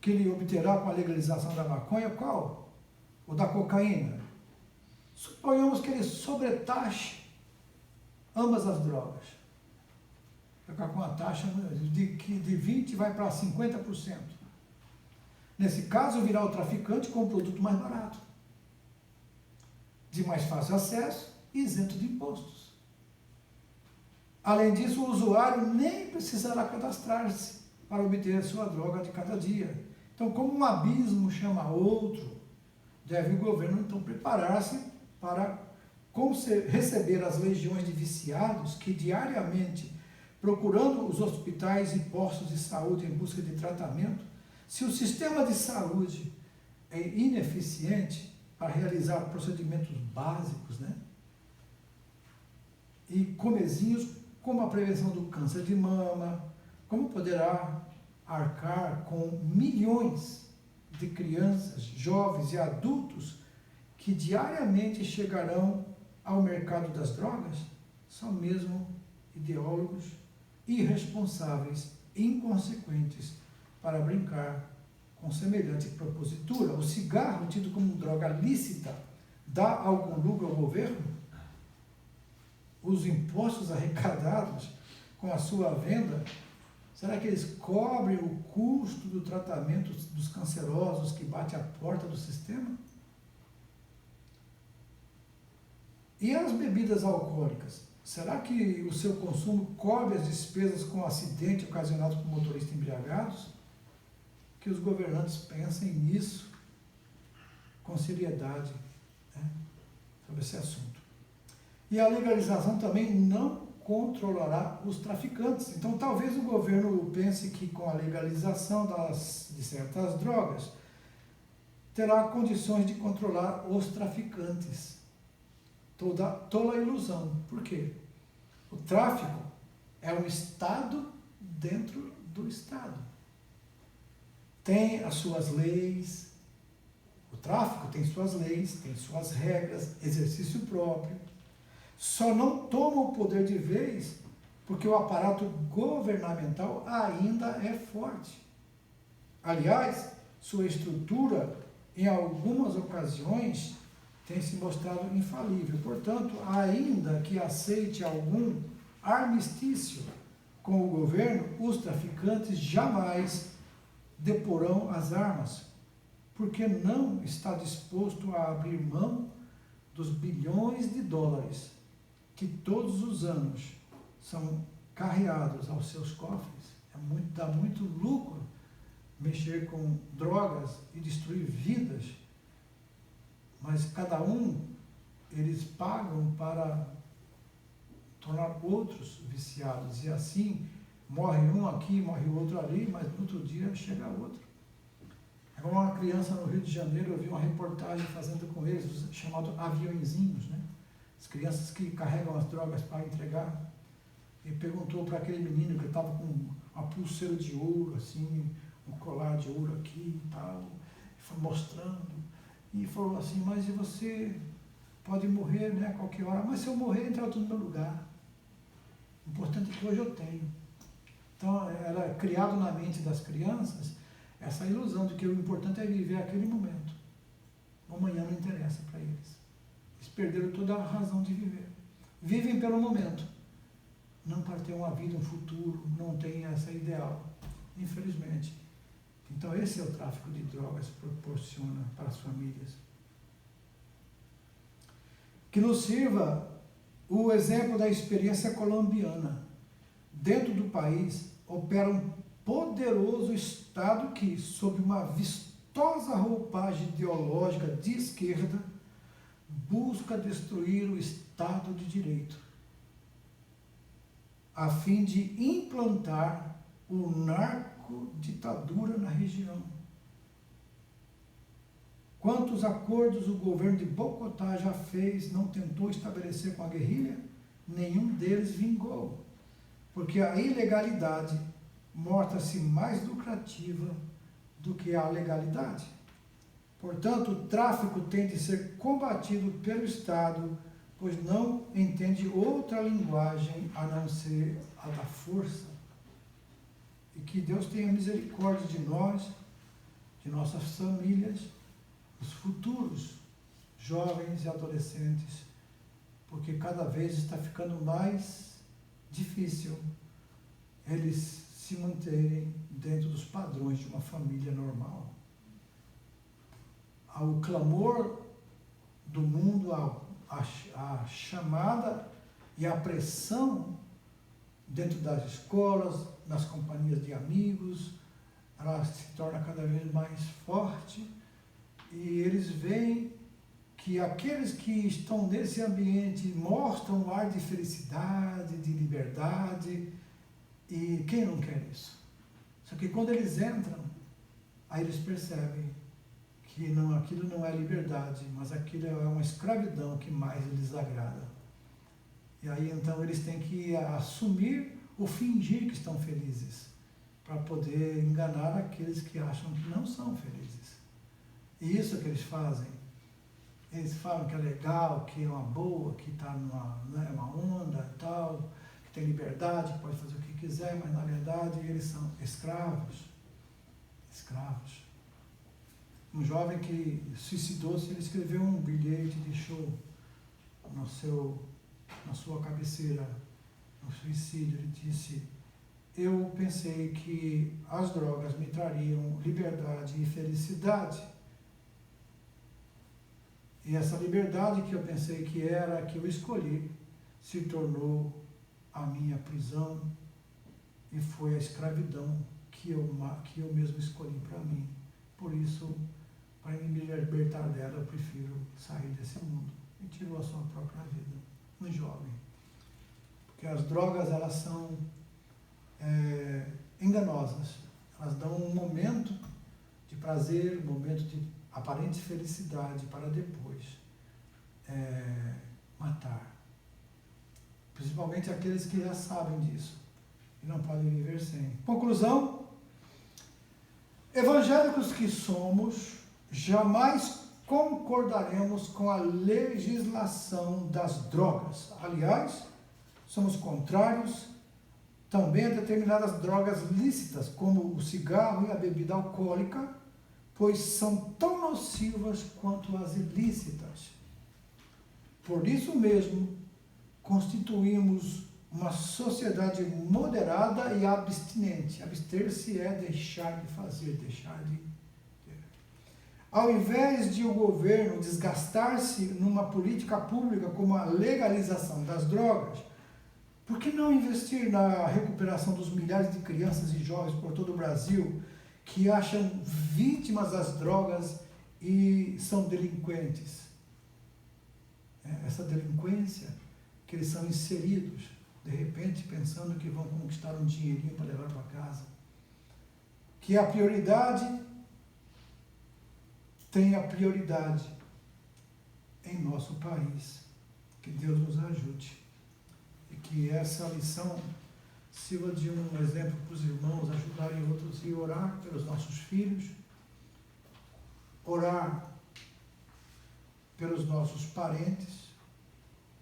que ele obterá com a legalização da maconha, qual? O da cocaína. Suponhamos que ele sobretaxe ambas as drogas. Ficar com uma taxa de 20% vai para 50%. Nesse caso, virá o traficante com um produto mais barato, de mais fácil acesso e isento de impostos. Além disso, o usuário nem precisará cadastrar-se para obter a sua droga de cada dia. Então, como um abismo chama outro, deve o governo então preparar-se para receber as legiões de viciados que diariamente procurando os hospitais e postos de saúde em busca de tratamento, se o sistema de saúde é ineficiente para realizar procedimentos básicos, né? E comezinhos como a prevenção do câncer de mama, como poderá arcar com milhões de crianças, jovens e adultos que diariamente chegarão ao mercado das drogas? São mesmo ideólogos irresponsáveis, inconsequentes para brincar com semelhante propositura. O cigarro, tido como droga lícita, dá algum lucro ao governo? Os impostos arrecadados com a sua venda, será que eles cobrem o custo do tratamento dos cancerosos que bate à porta do sistema? E as bebidas alcoólicas? Será que o seu consumo cobre as despesas com acidente ocasionado por motoristas embriagados? Que os governantes pensem nisso com seriedade, né, sobre esse assunto. E a legalização também não controlará os traficantes. Então, talvez o governo pense que com a legalização de certas drogas, terá condições de controlar os traficantes. Tola ilusão. Por quê? O tráfico é um Estado dentro do Estado. Tem as suas leis, o tráfico tem suas leis, tem suas regras, exercício próprio. Só não toma o poder de vez porque o aparato governamental ainda é forte. Aliás, sua estrutura, em algumas ocasiões, tem se mostrado infalível. Portanto, ainda que aceite algum armistício com o governo, os traficantes jamais deporão as armas, porque não está disposto a abrir mão dos bilhões de dólares que todos os anos são carreados aos seus cofres. Dá muito lucro mexer com drogas e destruir vidas, mas cada eles pagam para tornar outros viciados, e assim morre um aqui, morre o outro ali, mas no outro dia chega outro. Agora, uma criança no Rio de Janeiro, eu vi uma reportagem fazendo com eles, chamado aviõezinhos, né? As crianças que carregam as drogas para entregar. E perguntou para aquele menino que estava com uma pulseira de ouro, assim, um colar de ouro aqui e tal, e foi mostrando, e falou assim, mas e você pode morrer, né, a qualquer hora, mas se eu morrer, entra tudo no meu lugar. O importante é que hoje eu tenho. Então, ela é criado na mente das crianças essa ilusão de que o importante é viver aquele momento. O amanhã não interessa para eles. Eles perderam toda a razão de viver. Vivem pelo momento. Não para ter uma vida, um futuro, não tem essa ideal, infelizmente. Então, esse é o tráfico de drogas que proporciona para as famílias. Que nos sirva o exemplo da experiência colombiana. Dentro do país, opera um poderoso Estado que, sob uma vistosa roupagem ideológica de esquerda, busca destruir o Estado de Direito, a fim de implantar o narcoditadura na região. Quantos acordos o governo de Bogotá já fez, não tentou estabelecer com a guerrilha? Nenhum deles vingou, porque a ilegalidade mostra-se mais lucrativa do que a legalidade. Portanto, o tráfico tem de ser combatido pelo Estado, pois não entende outra linguagem a não ser a da força. E que Deus tenha misericórdia de nós, de nossas famílias, dos futuros jovens e adolescentes, porque cada vez está ficando mais difícil eles se manterem dentro dos padrões de uma família normal. Ao clamor do mundo, a chamada e a pressão dentro das escolas, nas companhias de amigos, ela se torna cada vez mais forte, e eles veem que aqueles que estão nesse ambiente mostram um ar de felicidade, de liberdade, E quem não quer isso? Só que quando eles entram, aí eles percebem que não, aquilo não é liberdade, mas aquilo é uma escravidão que mais lhes agrada. E aí então eles têm que assumir ou fingir que estão felizes, para poder enganar aqueles que acham que não são felizes. E isso que eles fazem. Eles falam que é legal, que é uma boa, que está numa, né, uma onda e tal, que tem liberdade, que pode fazer o que quiser, mas na verdade eles são escravos. Escravos. Um jovem que suicidou-se, ele escreveu um bilhete e deixou na sua cabeceira, no suicídio. Ele disse: eu pensei que as drogas me trariam liberdade e felicidade. E essa liberdade que eu pensei que era, que eu escolhi, se tornou a minha prisão e foi a escravidão que eu mesmo escolhi para mim. Por isso, para me libertar dela, eu prefiro sair desse mundo. E tirou a sua própria vida, um jovem. Porque as drogas, elas são enganosas. Elas dão um momento de prazer, um momento de aparente felicidade, para depois matar. Principalmente aqueles que já sabem disso e não podem viver sem. Conclusão: evangélicos que somos, jamais concordaremos com a legislação das drogas. Aliás, somos contrários também a determinadas drogas lícitas, como o cigarro e a bebida alcoólica, pois são tão nocivas quanto as ilícitas. Por isso mesmo, constituímos uma sociedade moderada e abstinente. Abster-se é deixar de fazer, deixar de ter. Ao invés de o governo desgastar-se numa política pública como a legalização das drogas, por que não investir na recuperação dos milhares de crianças e jovens por todo o Brasil que acham vítimas das drogas e são delinquentes? Essa delinquência que eles são inseridos, de repente, pensando que vão conquistar um dinheirinho para levar para casa. Que a prioridade tenha prioridade em nosso país. Que Deus nos ajude. E que essa lição sirva de um exemplo para os irmãos ajudarem outros e orar pelos nossos filhos, orar pelos nossos parentes,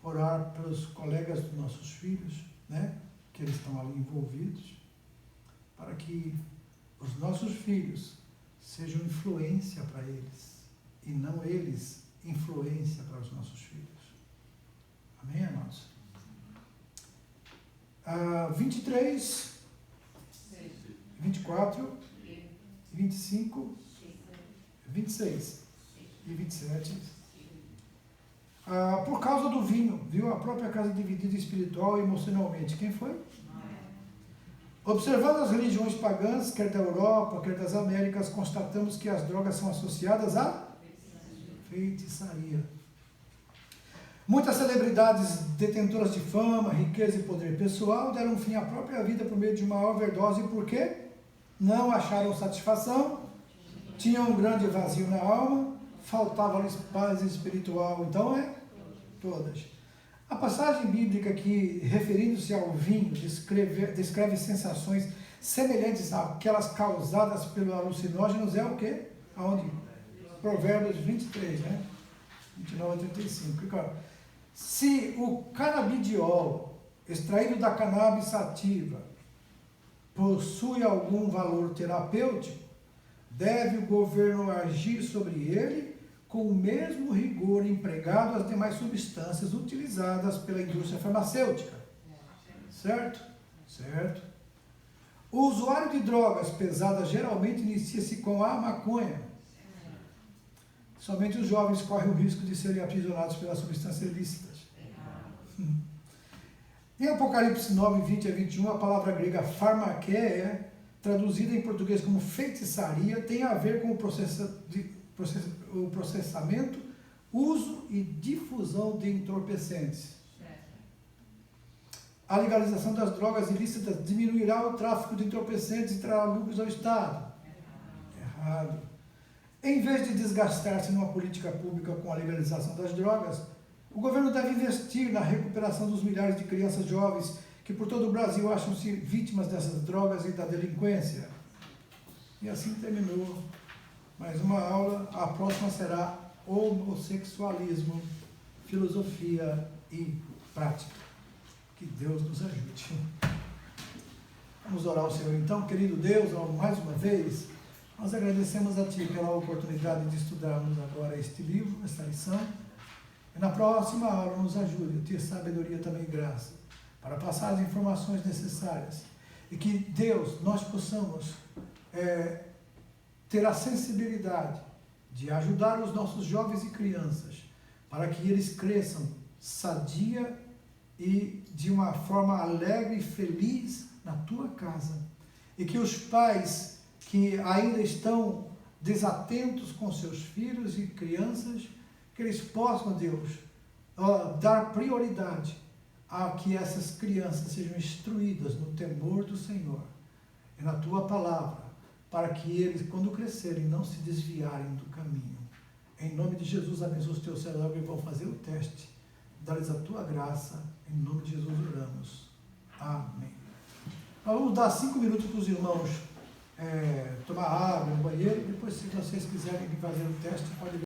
orar pelos colegas dos nossos filhos, né, que eles estão ali envolvidos, para que os nossos filhos sejam influência para eles e não eles influência para os nossos filhos. Amém, amados? 23, 24, 25, 26 e 27. Por causa do vinho, viu a própria casa dividida espiritual e emocionalmente. Quem foi? Observando as religiões pagãs, quer da Europa, quer das Américas, constatamos que as drogas são associadas à feitiçaria. Muitas celebridades detentoras de fama, riqueza e poder pessoal deram fim à própria vida por meio de uma overdose porque não acharam satisfação, tinham um grande vazio na alma, faltava-lhes paz espiritual. Então todas. A passagem bíblica que, referindo-se ao vinho, descreve sensações semelhantes àquelas causadas pelos alucinógenos, é o quê? Aonde? Provérbios 23, né? 29 a 35. Se o canabidiol, extraído da cannabis sativa, possui algum valor terapêutico, deve o governo agir sobre ele com o mesmo rigor empregado às demais substâncias utilizadas pela indústria farmacêutica. Certo? Certo. O usuário de drogas pesadas geralmente inicia-se com a maconha. Somente os jovens correm o risco de serem aprisionados pelas substâncias ilícitas. Em Apocalipse 9, 20 a 21, a palavra grega pharmakeia, traduzida em português como feitiçaria, tem a ver com o processamento, uso e difusão de entorpecentes. a legalização das drogas ilícitas diminuirá o tráfico de entorpecentes e trará lucros ao Estado. Errado. Em vez de desgastar-se numa política pública com a legalização das drogas, o governo deve investir na recuperação dos milhares de crianças jovens que por todo o Brasil acham-se vítimas dessas drogas e da delinquência. E assim terminou mais uma aula. A próxima será homossexualismo, filosofia e prática. Que Deus nos ajude. Vamos orar ao Senhor então. Querido Deus, mais uma vez, nós agradecemos a Ti pela oportunidade de estudarmos agora este livro, esta lição. E na próxima aula nos ajude a ter sabedoria também e graça para passar as informações necessárias. E que, Deus, nós possamos ter a sensibilidade de ajudar os nossos jovens e crianças para que eles cresçam sadia e de uma forma alegre e feliz na Tua casa. E que os pais que ainda estão desatentos com seus filhos e crianças, que eles possam, Deus, dar prioridade a que essas crianças sejam instruídas no temor do Senhor e na Tua palavra, para que eles, quando crescerem, não se desviarem do caminho. Em nome de Jesus, abençoa os Teus servos que vão fazer o teste. Dá-lhes a Tua graça. Em nome de Jesus oramos. Amém. Nós vamos dar 5 minutos para os irmãos tomar água no banheiro. Depois, se vocês quiserem fazer o teste, pode